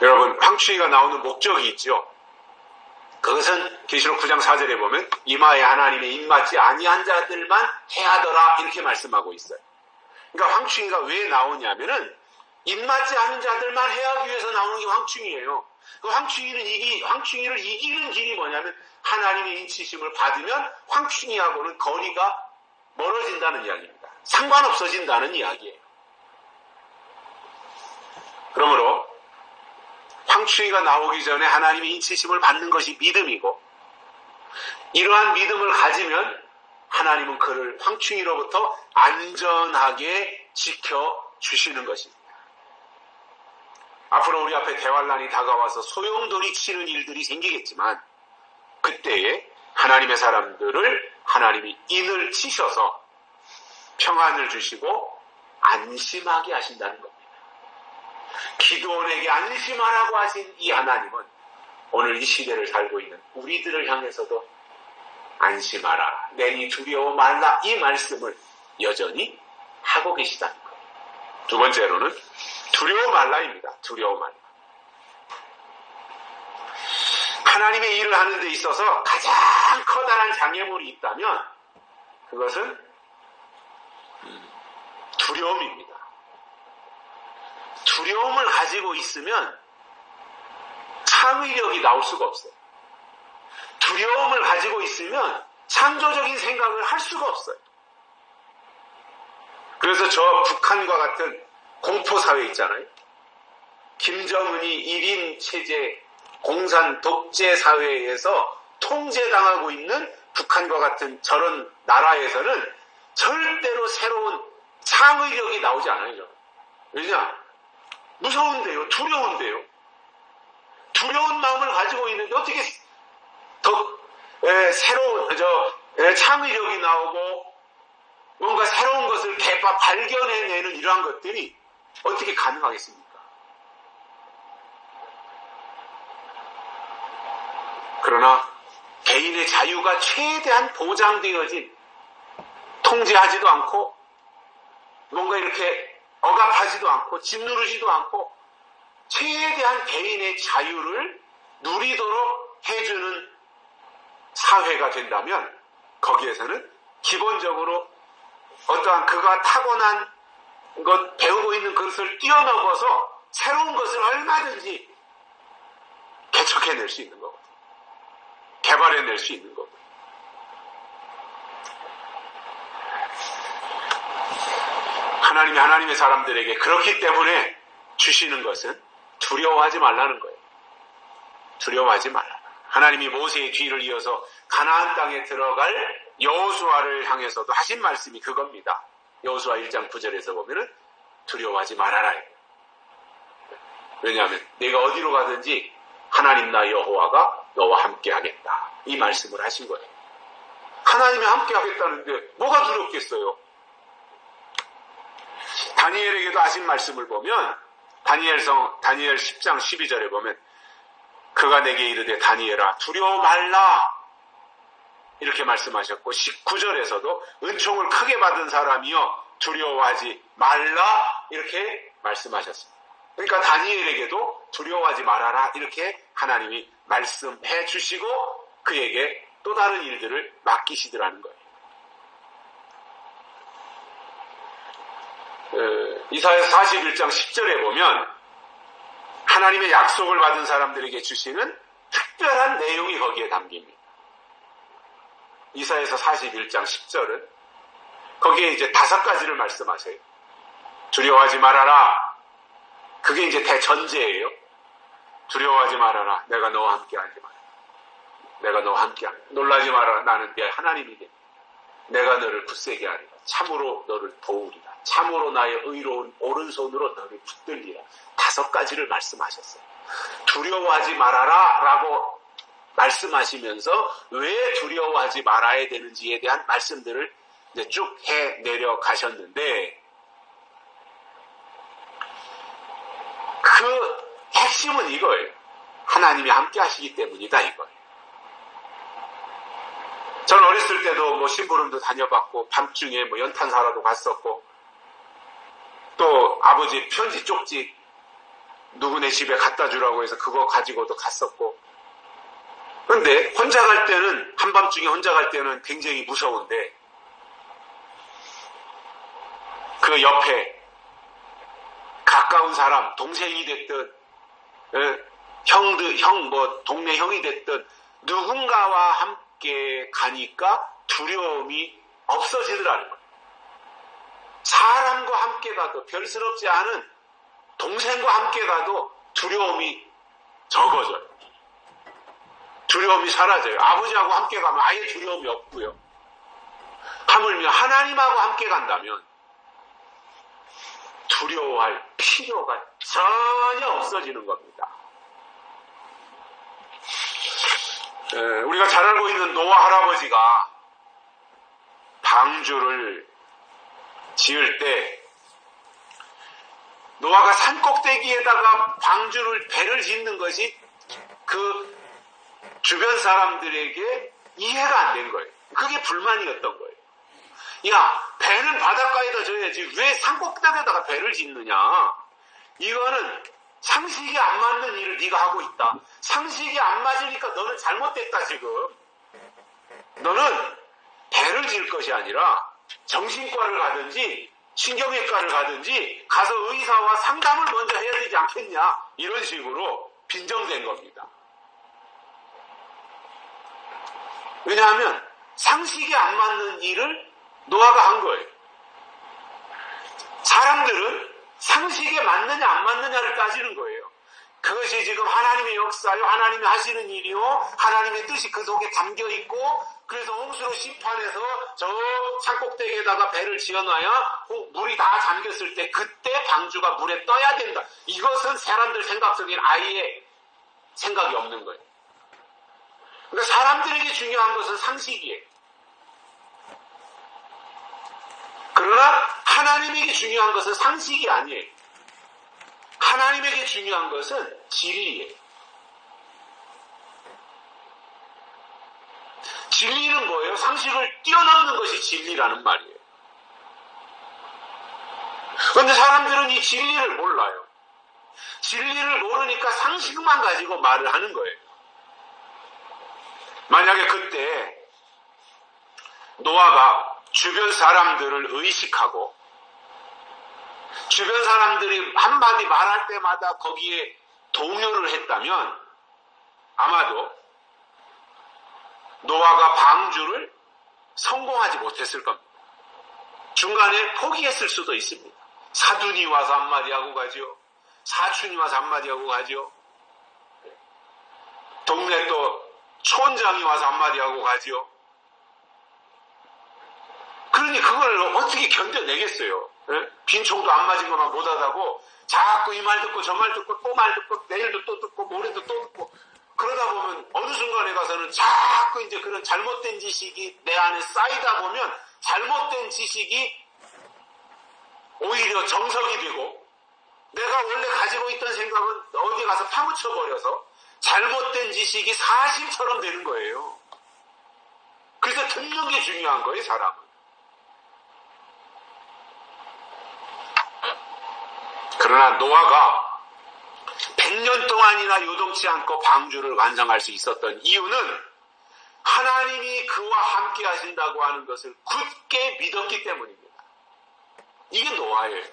여러분, 황충이가 나오는 목적이 있죠. 그것은 계시록 9장 4절에 보면 이마에 하나님의 입맞지 아니한 자들만 해하더라 이렇게 말씀하고 있어요. 그러니까 황충이가 왜 나오냐면은 입맞지 않은 자들만 해하기 위해서 나오는 게 황충이에요. 그 황충이를 이기는 길이 뭐냐면 하나님의 인치심을 받으면 황충이하고는 거리가 멀어진다는 이야기입니다. 상관없어진다는 이야기예요. 그러므로 황충이가 나오기 전에 하나님의 인치심을 받는 것이 믿음이고, 이러한 믿음을 가지면 하나님은 그를 황충이로부터 안전하게 지켜주시는 것입니다. 앞으로 우리 앞에 대환란이 다가와서 소용돌이 치는 일들이 생기겠지만, 그때에 하나님의 사람들을 하나님이 인을 치셔서 평안을 주시고 안심하게 하신다는 겁니다. 기드온에게 안심하라고 하신 이 하나님은 오늘 이 시대를 살고 있는 우리들을 향해서도 안심하라, 내니 두려워 말라, 이 말씀을 여전히 하고 계시다는 거예요. 두 번째로는 두려워 말라입니다. 두려워 말라. 하나님의 일을 하는 데 있어서 가장 커다란 장애물이 있다면 그것은 두려움입니다. 두려움을 가지고 있으면 창의력이 나올 수가 없어요. 두려움을 가지고 있으면 창조적인 생각을 할 수가 없어요. 그래서 저 북한과 같은 공포사회 있잖아요. 김정은이 1인 체제, 공산 독재 사회에서 통제당하고 있는 북한과 같은 저런 나라에서는 절대로 새로운 창의력이 나오지 않아요. 왜냐? 무서운데요. 두려운데요. 두려운 마음을 가지고 있는데 어떻게 더 새로운 창의력이 나오고 뭔가 새로운 것을 발견해내는 이러한 것들이 어떻게 가능하겠습니까? 그러나 개인의 자유가 최대한 보장되어진, 통제하지도 않고 뭔가 이렇게 억압하지도 않고 짓누르지도 않고 최대한 개인의 자유를 누리도록 해주는 사회가 된다면 거기에서는 기본적으로 어떠한 그가 타고난 것, 배우고 있는 그것을 뛰어넘어서 새로운 것을 얼마든지 개척해낼 수 있는 거거든요. 개발해낼 수 있는 거고요. 하나님이 하나님의 사람들에게 그렇기 때문에 주시는 것은 두려워하지 말라는 거예요. 두려워하지 말라. 하나님이 모세의 뒤를 이어서 가나안 땅에 들어갈 여호수아를 향해서도 하신 말씀이 그겁니다. 여호수아 1장 9절에서 보면은 두려워하지 말아라. 왜냐하면 내가 어디로 가든지 하나님 나 여호와가 너와 함께 하겠다. 이 말씀을 하신 거예요. 하나님이 함께 하겠다는데 뭐가 두렵겠어요? 다니엘에게도 하신 말씀을 보면 다니엘 10장 12절에 보면 그가 내게 이르되 다니엘아 두려워 말라 이렇게 말씀하셨고 19절에서도 은총을 크게 받은 사람이여 두려워하지 말라 이렇게 말씀하셨습니다. 그러니까 다니엘에게도 두려워하지 말아라 이렇게 하나님이 말씀해 주시고 그에게 또 다른 일들을 맡기시더라는 거예요. 이사야서 41장 10절에 보면 하나님의 약속을 받은 사람들에게 주시는 특별한 내용이 거기에 담깁니다. 이사야서 41장 10절은 거기에 이제 5가지를 말씀하세요. 두려워하지 말아라. 그게 이제 대전제예요. 두려워하지 말아라. 내가 너와 함께하지 마라. 내가 너와 함께하라. 놀라지 마라. 나는 네 하나님이 됩니다. 내가 너를 굳세게 하리라. 참으로 너를 도우리라. 참으로 나의 의로운 오른손으로 너를 붙들리라. 5가지를 말씀하셨어요. 두려워하지 말아라 라고 말씀하시면서 왜 두려워하지 말아야 되는지에 대한 말씀들을 이제 쭉 해 내려가셨는데 그 핵심은 이거예요. 하나님이 함께 하시기 때문이다 이거예요. 저는 어렸을 때도 뭐 심부름도 다녀봤고 밤중에 뭐 연탄사라도 갔었고 또 아버지 편지 쪽지 누구네 집에 갖다 주라고 해서 그거 가지고도 갔었고 그런데 혼자 갈 때는 한밤중에 혼자 갈 때는 굉장히 무서운데 그 옆에 가까운 사람, 동생이 됐든, 동네 형이 됐든, 누군가와 함께 가니까 두려움이 없어지더라는 거예요. 사람과 함께 가도, 별스럽지 않은 동생과 함께 가도 두려움이 적어져요. 두려움이 사라져요. 아버지하고 함께 가면 아예 두려움이 없고요. 하물며 하나님하고 함께 간다면 두려워할 필요가 전혀 없어지는 겁니다. 우리가 잘 알고 있는 노아 할아버지가 방주를 지을 때 노아가 산꼭대기에다가 배를 짓는 것이 그 주변 사람들에게 이해가 안 된 거예요. 그게 불만이었던 거예요. 야, 배는 바닷가에다 져야지 왜 산꼭대기에다가 배를 짓느냐. 이거는 상식이 안 맞는 일을 네가 하고 있다. 상식이 안 맞으니까 너는 잘못됐다 지금. 너는 배를 지을 것이 아니라 정신과를 가든지 신경외과를 가든지 가서 의사와 상담을 먼저 해야 되지 않겠냐. 이런 식으로 빈정된 겁니다. 왜냐하면 상식이 안 맞는 일을 노아가 한 거예요. 사람들은 상식에 맞느냐 안 맞느냐를 따지는 거예요. 그것이 지금 하나님의 역사요, 하나님이 하시는 일이요, 하나님의 뜻이 그 속에 담겨 있고, 그래서 홍수로 심판해서 저 산꼭대기에다가 배를 지어놔야 물이 다 잠겼을 때 그때 방주가 물에 떠야 된다. 이것은 사람들 생각 속에 아예 생각이 없는 거예요. 그러니까 사람들에게 중요한 것은 상식이에요. 그러나 하나님에게 중요한 것은 상식이 아니에요. 하나님에게 중요한 것은 진리예요. 진리는 뭐예요? 상식을 뛰어넘는 것이 진리라는 말이에요. 그런데 사람들은 이 진리를 몰라요. 진리를 모르니까 상식만 가지고 말을 하는 거예요. 만약에 그때 노아가 주변 사람들을 의식하고 주변 사람들이 한마디 말할 때마다 거기에 동요를 했다면 아마도 노아가 방주를 성공하지 못했을 겁니다. 중간에 포기했을 수도 있습니다. 사돈이 와서 한마디 하고 가죠. 사촌이 와서 한마디 하고 가죠. 동네 또 촌장이 와서 한마디 하고 가죠. 그러니 그걸 어떻게 견뎌내겠어요? 빈총도 안 맞은 것만 못하다고 자꾸 이 말 듣고 저 말 듣고 또 말 듣고 내일도 또 듣고 모레도 또 듣고 그러다 보면 어느 순간에 가서는 자꾸 이제 그런 잘못된 지식이 내 안에 쌓이다 보면 잘못된 지식이 오히려 정석이 되고 내가 원래 가지고 있던 생각은 어디 가서 파묻혀버려서 잘못된 지식이 사실처럼 되는 거예요. 그래서 듣는 게 중요한 거예요, 사람은. 그러나 노아가 100년 동안이나 요동치 않고 방주를 완성할 수 있었던 이유는 하나님이 그와 함께 하신다고 하는 것을 굳게 믿었기 때문입니다. 이게 노아예요.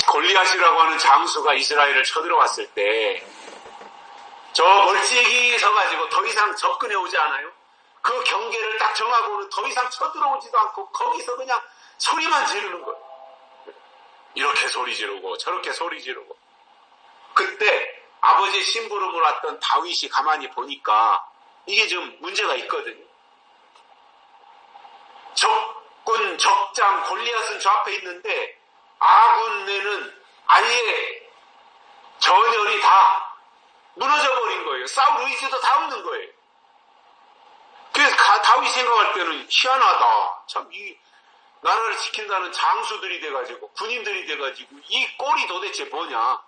골리앗이라고 하는 장수가 이스라엘을 쳐들어왔을 때 저 멀찍이 서가지고 더 이상 접근해 오지 않아요? 그 경계를 딱 정하고는 더 이상 쳐들어오지도 않고 거기서 그냥 소리만 지르는 거예요. 이렇게 소리 지르고 저렇게 소리 지르고. 그때 아버지의 심부름을 왔던 다윗이 가만히 보니까 이게 좀 문제가 있거든요. 적군 적장 골리앗은 저 앞에 있는데 아군에는 아예 전열이 다 무너져버린 거예요. 싸울 의지도 다 없는 거예요. 그래서 다윗이 생각할 때는 희한하다. 참 이 나라를 지킨다는 장수들이 돼가지고 군인들이 돼가지고 이 꼴이 도대체 뭐냐.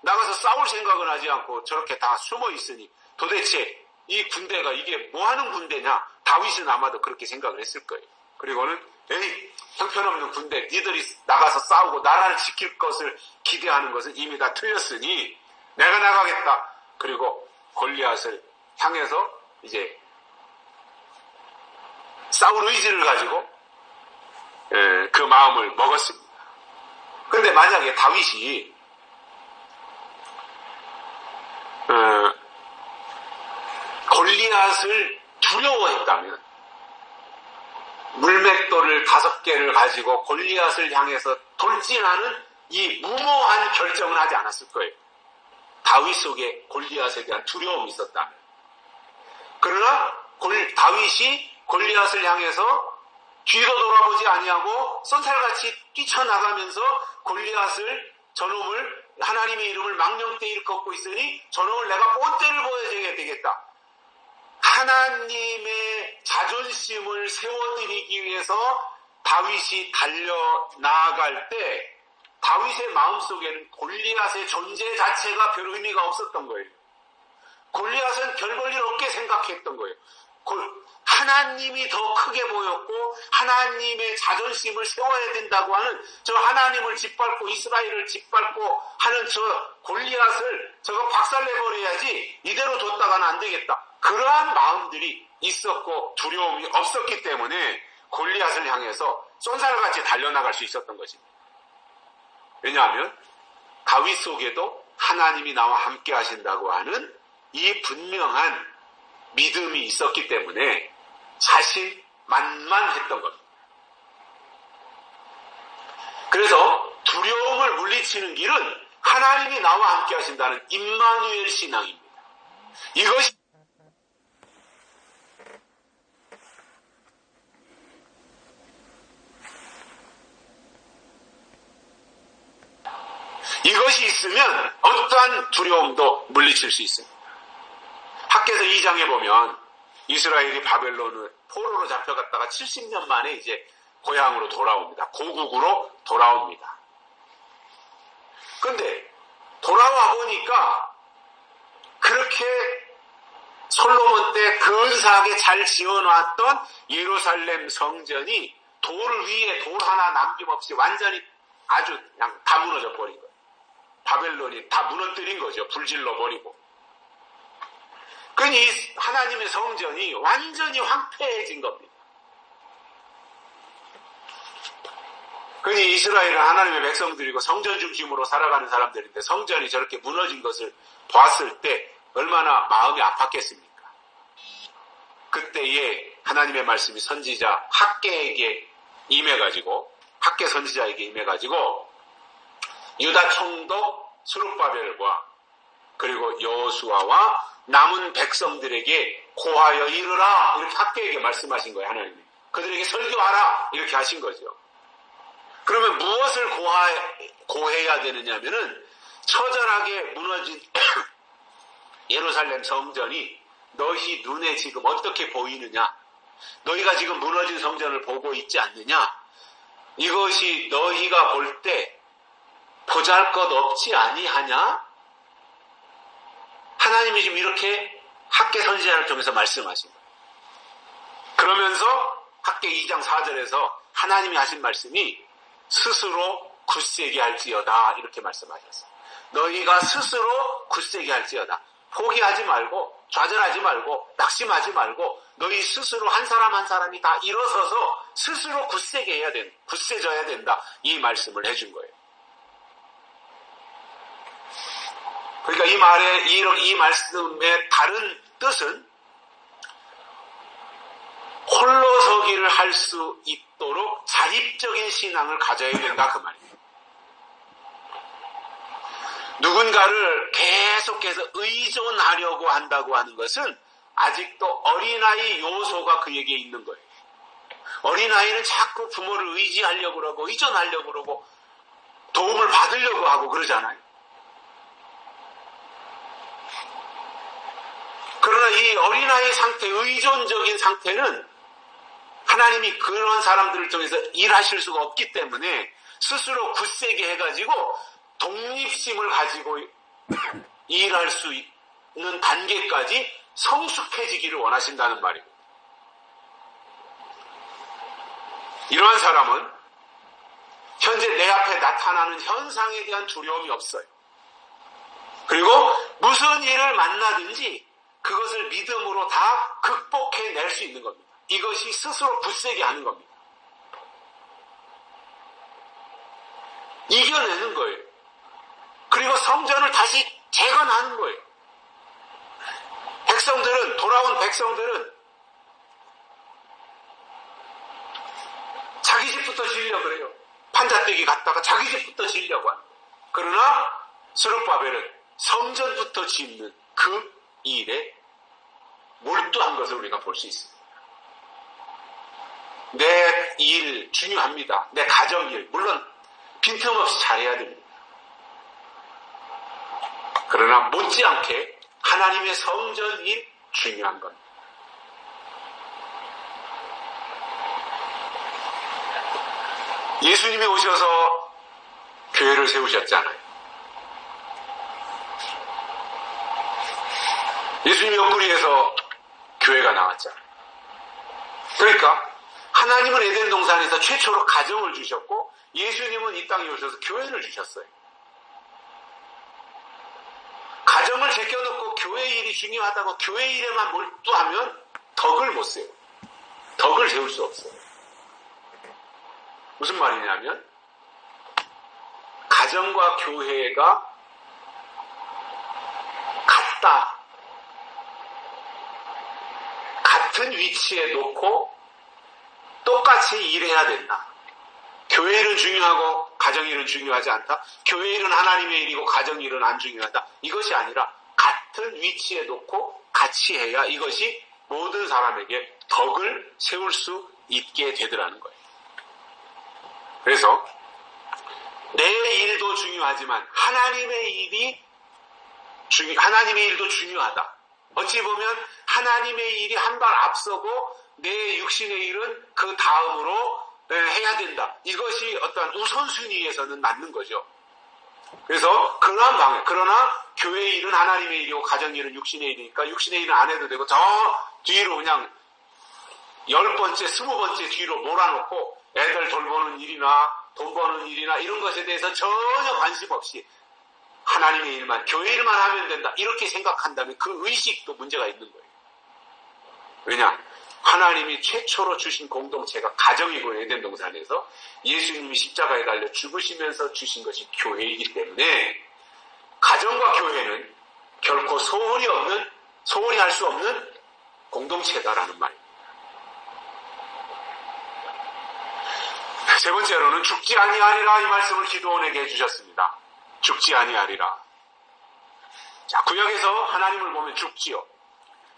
나가서 싸울 생각은 하지 않고 저렇게 다 숨어 있으니 도대체 이 군대가 이게 뭐하는 군대냐. 다윗은 아마도 그렇게 생각을 했을 거예요. 그리고는 에이 형편없는 군대 니들이 나가서 싸우고 나라를 지킬 것을 기대하는 것은 이미 다 틀렸으니 내가 나가겠다. 그리고 골리앗을 향해서 이제 싸울 의지를 가지고 그 마음을 먹었습니다. 근데 만약에 다윗이 골리앗을 두려워했다면 물맷돌을 5개를 가지고 골리앗을 향해서 돌진하는 이 무모한 결정을 하지 않았을 거예요. 다윗 속에 골리앗에 대한 두려움이 있었다면. 그러나 다윗이 골리앗을 향해서 뒤도 돌아보지 아니하고 쏜살같이 뛰쳐나가면서 골리앗을, 저놈을, 하나님의 이름을 망령되이 일컫고 있으니 저놈을 내가 본때를 보여줘야 되겠다. 하나님의 자존심을 세워드리기 위해서 다윗이 달려나갈 때 다윗의 마음속에는 골리앗의 존재 자체가 별 의미가 없었던 거예요. 골리앗은 별 볼 일 없게 생각했던 거예요. 하나님이 더 크게 보였고 하나님의 자존심을 세워야 된다고 하는 저 하나님을 짓밟고 이스라엘을 짓밟고 하는 저 골리앗을 저거 박살내버려야지 이대로 뒀다가는 안 되겠다. 그러한 마음들이 있었고 두려움이 없었기 때문에 골리앗을 향해서 쏜살같이 달려나갈 수 있었던 것입니다. 왜냐하면 다윗 속에도 하나님이 나와 함께 하신다고 하는 이 분명한 믿음이 있었기 때문에 자신만만했던 겁니다. 그래서 두려움을 물리치는 길은 하나님이 나와 함께 하신다는 임마누엘 신앙입니다. 이것이 있으면 어떠한 두려움도 물리칠 수 있습니다. 학개서 2장에 보면 이스라엘이 바벨론을 포로로 잡혀갔다가 70년 만에 이제 고향으로 돌아옵니다. 고국으로 돌아옵니다. 근데 돌아와 보니까 그렇게 솔로몬 때 근사하게 잘 지어놨던 예루살렘 성전이 돌 위에 돌 하나 남김없이 완전히 아주 그냥 다 무너져 버린 거예요. 바벨론이 다 무너뜨린 거죠. 불질러 버리고. 그러니 하나님의 성전이 완전히 황폐해진 겁니다. 그러니 이스라엘은 하나님의 백성들이고 성전 중심으로 살아가는 사람들인데 성전이 저렇게 무너진 것을 봤을 때 얼마나 마음이 아팠겠습니까? 그때에 하나님의 말씀이 선지자 학개에게 임해가지고 학개 선지자에게 임해가지고 유다 총독 스룹바벨과 그리고 여호수아와 남은 백성들에게 고하여 이르라 이렇게 학개에게 말씀하신 거예요. 하나님이 그들에게 설교하라 이렇게 하신 거죠. 그러면 무엇을 고해야 되느냐면은 처절하게 무너진 예루살렘 성전이 너희 눈에 지금 어떻게 보이느냐, 너희가 지금 무너진 성전을 보고 있지 않느냐, 이것이 너희가 볼 때 보잘것없지 아니하냐? 하나님이 지금 이렇게 학개 선지자를 통해서 말씀하신 거예요. 그러면서 학개 2장 4절에서 하나님이 하신 말씀이 스스로 굳세게 할지어다 이렇게 말씀하셨어요. 너희가 스스로 굳세게 할지어다. 포기하지 말고 좌절하지 말고 낙심하지 말고 너희 스스로 한 사람 한 사람이 다 일어서서 스스로 굳세게 해야 된다. 굳세져야 된다. 이 말씀을 해준 거예요. 그러니까 이 말씀의 다른 뜻은 홀로 서기를 할 수 있도록 자립적인 신앙을 가져야 된다 그 말이에요. 누군가를 계속해서 의존하려고 한다고 하는 것은 아직도 어린아이 요소가 그에게 있는 거예요. 어린아이는 자꾸 부모를 의지하려고 그러고 의존하려고 그러고 도움을 받으려고 하고 그러잖아요. 그러나 이 어린아이 상태, 의존적인 상태는 하나님이 그런 사람들을 통해서 일하실 수가 없기 때문에 스스로 굳세게 해가지고 독립심을 가지고 일할 수 있는 단계까지 성숙해지기를 원하신다는 말입니다. 이러한 사람은 현재 내 앞에 나타나는 현상에 대한 두려움이 없어요. 그리고 무슨 일을 만나든지 그것을 믿음으로 다 극복해낼 수 있는 겁니다. 이것이 스스로 굳세게 하는 겁니다. 이겨내는 거예요. 그리고 성전을 다시 재건하는 거예요. 돌아온 백성들은 자기 집부터 지으려고 그래요. 판잣대기 갔다가 자기 집부터 지으려고 하는 거예요. 그러나 스룹바벨은 성전부터 짓는 그 일에 몰두한 것을 우리가 볼 수 있습니다. 내 일 중요합니다. 내 가정일 물론 빈틈없이 잘해야 됩니다. 그러나 못지않게 하나님의 성전 일 중요한 것. 예수님이 오셔서 교회를 세우셨잖아요. 예수님 옆구리에서 교회가 나왔잖아요. 그러니까 하나님은 에덴 동산에서 최초로 가정을 주셨고 예수님은 이 땅에 오셔서 교회를 주셨어요. 가정을 제껴놓고 교회 일이 중요하다고 교회 일에만 몰두하면 덕을 못 세워요. 덕을 세울 수 없어요. 무슨 말이냐면 가정과 교회가 같다. 같은 위치에 놓고 똑같이 일해야 된다. 교회 일은 중요하고 가정 일은 중요하지 않다. 교회 일은 하나님의 일이고 가정 일은 안 중요하다. 이것이 아니라 같은 위치에 놓고 같이 해야 이것이 모든 사람에게 덕을 세울 수 있게 되더라는 거예요. 그래서 내 일도 중요하지만 하나님의 일도 중요하다. 어찌 보면 하나님의 일이 한 발 앞서고 내 육신의 일은 그 다음으로 해야 된다. 이것이 어떤 우선순위에서는 맞는 거죠. 그래서 그러한 방향. 그러나 교회 일은 하나님의 일이고 가정 일은 육신의 일이니까 육신의 일은 안 해도 되고 저 뒤로 그냥 10번째, 20번째 뒤로 몰아놓고 애들 돌보는 일이나 돈 버는 일이나 이런 것에 대해서 전혀 관심 없이 하나님의 일만, 교회 일만 하면 된다. 이렇게 생각한다면 그 의식도 문제가 있는 거예요. 왜냐? 하나님이 최초로 주신 공동체가 가정이고 에덴 동산에서 예수님이 십자가에 달려 죽으시면서 주신 것이 교회이기 때문에 가정과 교회는 결코 소홀히 할 수 없는 공동체다라는 말입니다. 세 번째로는 죽지 아니하리라 이 말씀을 기드온에게 해주셨습니다. 죽지 아니하리라. 자, 구약에서 하나님을 보면 죽지요.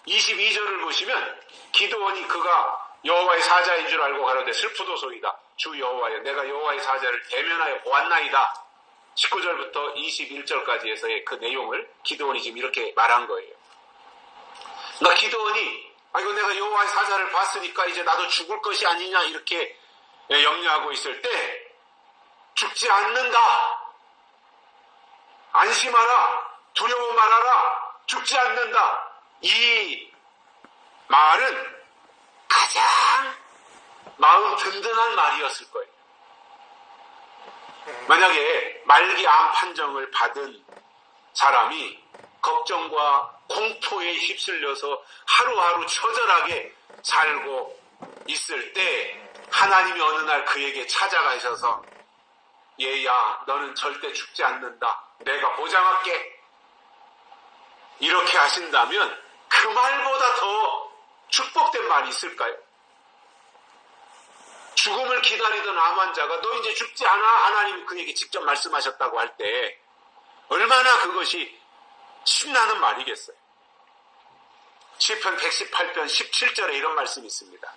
22절을 보시면 기드온이 그가 여호와의 사자인 줄 알고 가로되 슬프도소이다. 주 여호와여 내가 여호와의 사자를 대면하여 보았나이다. 19절부터 21절까지에서의 그 내용을 기드온이 지금 이렇게 말한 거예요. 그러니까 기드온이 이거 내가 여호와의 사자를 봤으니까 이제 나도 죽을 것이 아니냐 이렇게 염려하고 있을 때 죽지 않는다. 안심하라. 두려워 말아라. 죽지 않는다. 이 말은 가장 마음 든든한 말이었을 거예요. 만약에 말기 암 판정을 받은 사람이 걱정과 공포에 휩쓸려서 하루하루 처절하게 살고 있을 때 하나님이 어느 날 그에게 찾아가셔서 얘야 너는 절대 죽지 않는다. 내가 보장할게. 이렇게 하신다면 그 말보다 더 축복된 말이 있을까요? 죽음을 기다리던 암 환자가 너 이제 죽지 않아 하나님이 그에게 직접 말씀하셨다고 할 때 얼마나 그것이 신나는 말이겠어요. 시편 118편 17절에 이런 말씀이 있습니다.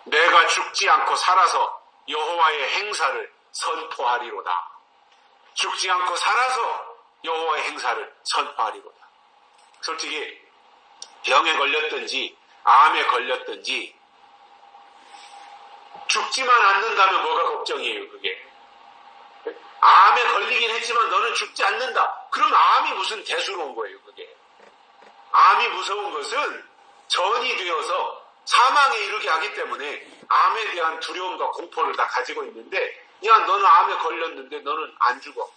내가 죽지 않고 살아서 여호와의 행사를 선포하리로다. 죽지 않고 살아서 여호와의 행사를 선포하리로다. 솔직히 병에 걸렸든지 암에 걸렸든지 죽지만 않는다면 뭐가 걱정이에요 그게. 암에 걸리긴 했지만 너는 죽지 않는다. 그럼 암이 무슨 대수로운 거예요 그게. 암이 무서운 것은 전이 되어서 사망에 이르게 하기 때문에 암에 대한 두려움과 공포를 다 가지고 있는데 야 너는 암에 걸렸는데 너는 안 죽어.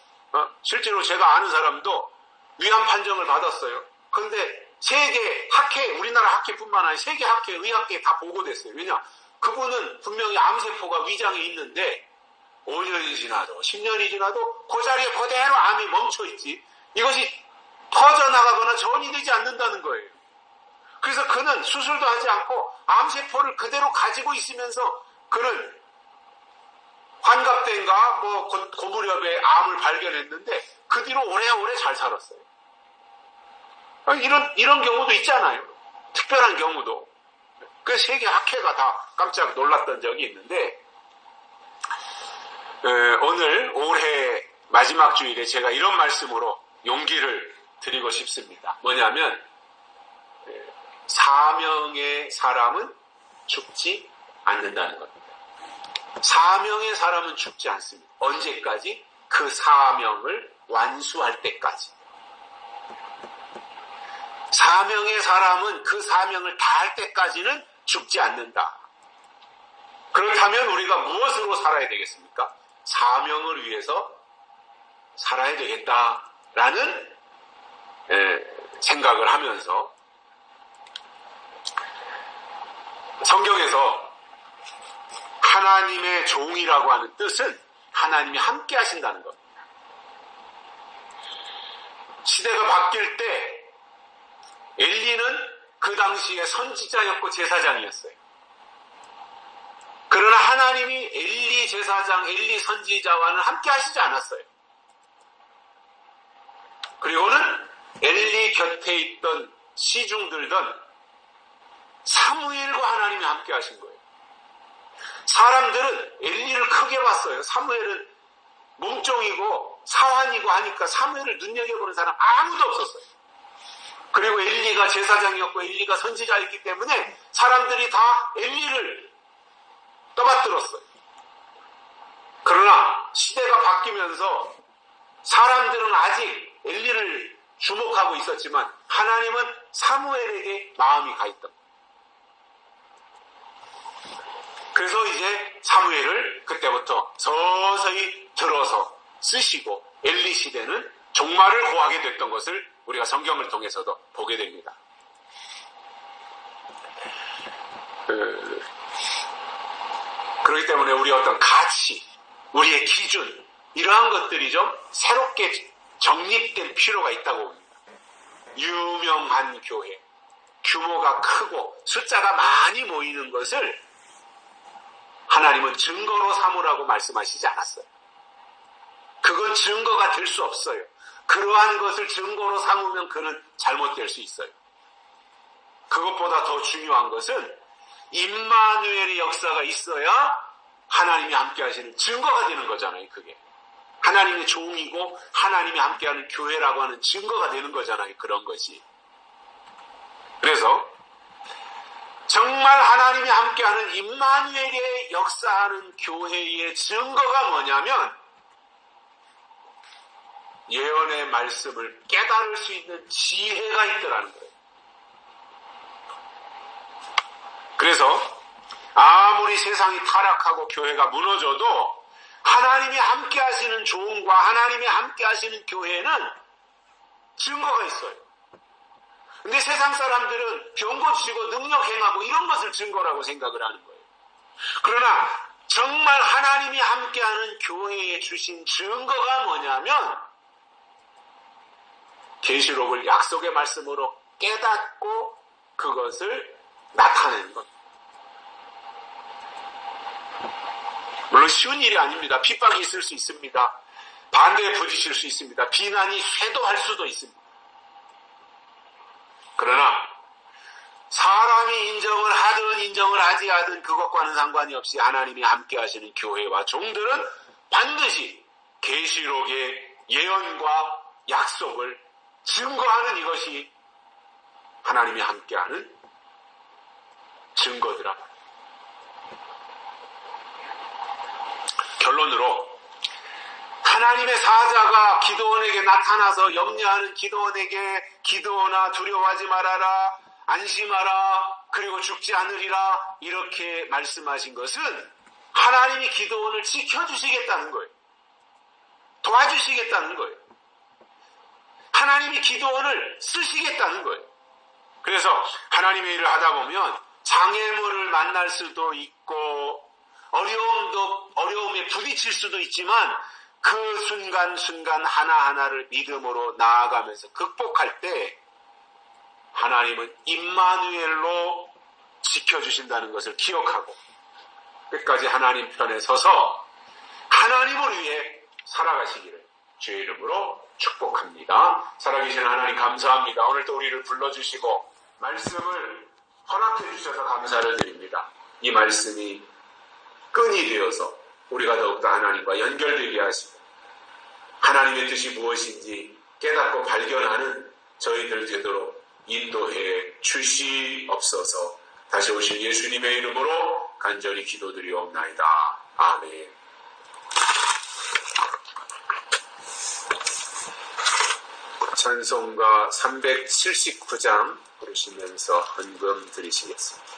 실제로 제가 아는 사람도 위암 판정을 받았어요. 그런데 세계 학회, 우리나라 학회뿐만 아니라 세계 학회, 의학회에 다 보고됐어요. 왜냐? 그분은 분명히 암세포가 위장에 있는데 5년이 지나도 10년이 지나도 그 자리에 그대로 암이 멈춰있지 이것이 퍼져나가거나 전이 되지 않는다는 거예요. 그래서 그는 수술도 하지 않고 암세포를 그대로 가지고 있으면서 그는 환갑된가 그 무렵에 암을 발견했는데 그 뒤로 오래오래 잘 살았어요. 이런 경우도 있잖아요. 특별한 경우도. 그 세계 학회가 다 깜짝 놀랐던 적이 있는데 오늘 올해 마지막 주일에 제가 이런 말씀으로 용기를 드리고 싶습니다. 뭐냐면 사명의 사람은 죽지 않는다는 겁니다. 사명의 사람은 죽지 않습니다. 언제까지? 그 사명을 완수할 때까지. 사명의 사람은 그 사명을 다할 때까지는 죽지 않는다. 그렇다면 우리가 무엇으로 살아야 되겠습니까? 사명을 위해서 살아야 되겠다라는 생각을 하면서 성경에서 하나님의 종이라고 하는 뜻은 하나님이 함께 하신다는 겁니다. 시대가 바뀔 때 엘리는 그 당시에 선지자였고 제사장이었어요. 그러나 하나님이 엘리 제사장, 엘리 선지자와는 함께 하시지 않았어요. 그리고는 엘리 곁에 있던 시중들던 사무엘과 하나님이 함께 하신 거예요. 사람들은 엘리를 크게 봤어요. 사무엘은 몸종이고 사환이고 하니까 사무엘을 눈여겨보는 사람 아무도 없었어요. 그리고 엘리가 제사장이었고 엘리가 선지자였기 때문에 사람들이 다 엘리를 떠받들었어요. 그러나 시대가 바뀌면서 사람들은 아직 엘리를 주목하고 있었지만 하나님은 사무엘에게 마음이 가 있던 거예요. 그래서 이제 사무엘을 그때부터 서서히 들어서 쓰시고 엘리 시대는 종말을 고하게 됐던 것을 우리가 성경을 통해서도 보게 됩니다. 그렇기 때문에 우리의 어떤 가치, 우리의 기준 이러한 것들이 좀 새롭게 정립될 필요가 있다고 봅니다. 유명한 교회, 규모가 크고 숫자가 많이 모이는 것을 하나님은 증거로 삼으라고 말씀하시지 않았어요. 그건 증거가 될 수 없어요. 그러한 것을 증거로 삼으면 그는 잘못될 수 있어요. 그것보다 더 중요한 것은 임마누엘의 역사가 있어야 하나님이 함께 하시는 증거가 되는 거잖아요. 그게 하나님의 종이고 하나님이 함께하는 교회라고 하는 증거가 되는 거잖아요. 그런 것이. 그래서 정말 하나님이 함께하는 임마누엘의 역사하는 교회의 증거가 뭐냐면 예언의 말씀을 깨달을 수 있는 지혜가 있더라는 거예요. 그래서 아무리 세상이 타락하고 교회가 무너져도 하나님이 함께 하시는 종과 하나님이 함께 하시는 교회는 증거가 있어요. 근데 세상 사람들은 병 고치고 능력 행하고 이런 것을 증거라고 생각을 하는 거예요. 그러나 정말 하나님이 함께하는 교회에 주신 증거가 뭐냐면 계시록을 약속의 말씀으로 깨닫고 그것을 나타내는 것. 물론 쉬운 일이 아닙니다. 핍박이 있을 수 있습니다. 반대에 부딪힐 수 있습니다. 비난이 쇄도할 수도 있습니다. 그러나 사람이 인정을 하든 인정을 하지 않든 그것과는 상관이 없이 하나님이 함께 하시는 교회와 종들은 반드시 계시록의 예언과 약속을 증거하는 이것이 하나님이 함께하는 증거더라. 결론으로 하나님의 사자가 기드온에게 나타나서 염려하는 기드온에게 기드온아 두려워하지 말아라, 안심하라, 그리고 죽지 않으리라 이렇게 말씀하신 것은 하나님이 기드온을 지켜주시겠다는 거예요. 도와주시겠다는 거예요. 하나님이 기드온을 쓰시겠다는 거예요. 그래서 하나님의 일을 하다 보면 장애물을 만날 수도 있고 어려움에 부딪힐 수도 있지만 그 순간순간 하나하나를 믿음으로 나아가면서 극복할 때 하나님은 임마누엘로 지켜주신다는 것을 기억하고 끝까지 하나님 편에 서서 하나님을 위해 살아가시기를 주의 이름으로 축복합니다. 살아계신 하나님 감사합니다. 오늘도 우리를 불러주시고 말씀을 허락해 주셔서 감사를 드립니다. 이 말씀이 끈이 되어서 우리가 더욱더 하나님과 연결되게 하시고 하나님의 뜻이 무엇인지 깨닫고 발견하는 저희들 되도록 인도해 주시옵소서. 다시 오신 예수님의 이름으로 간절히 기도드리옵나이다. 아멘. 찬송가 379장 부르시면서 헌금 드리시겠습니다.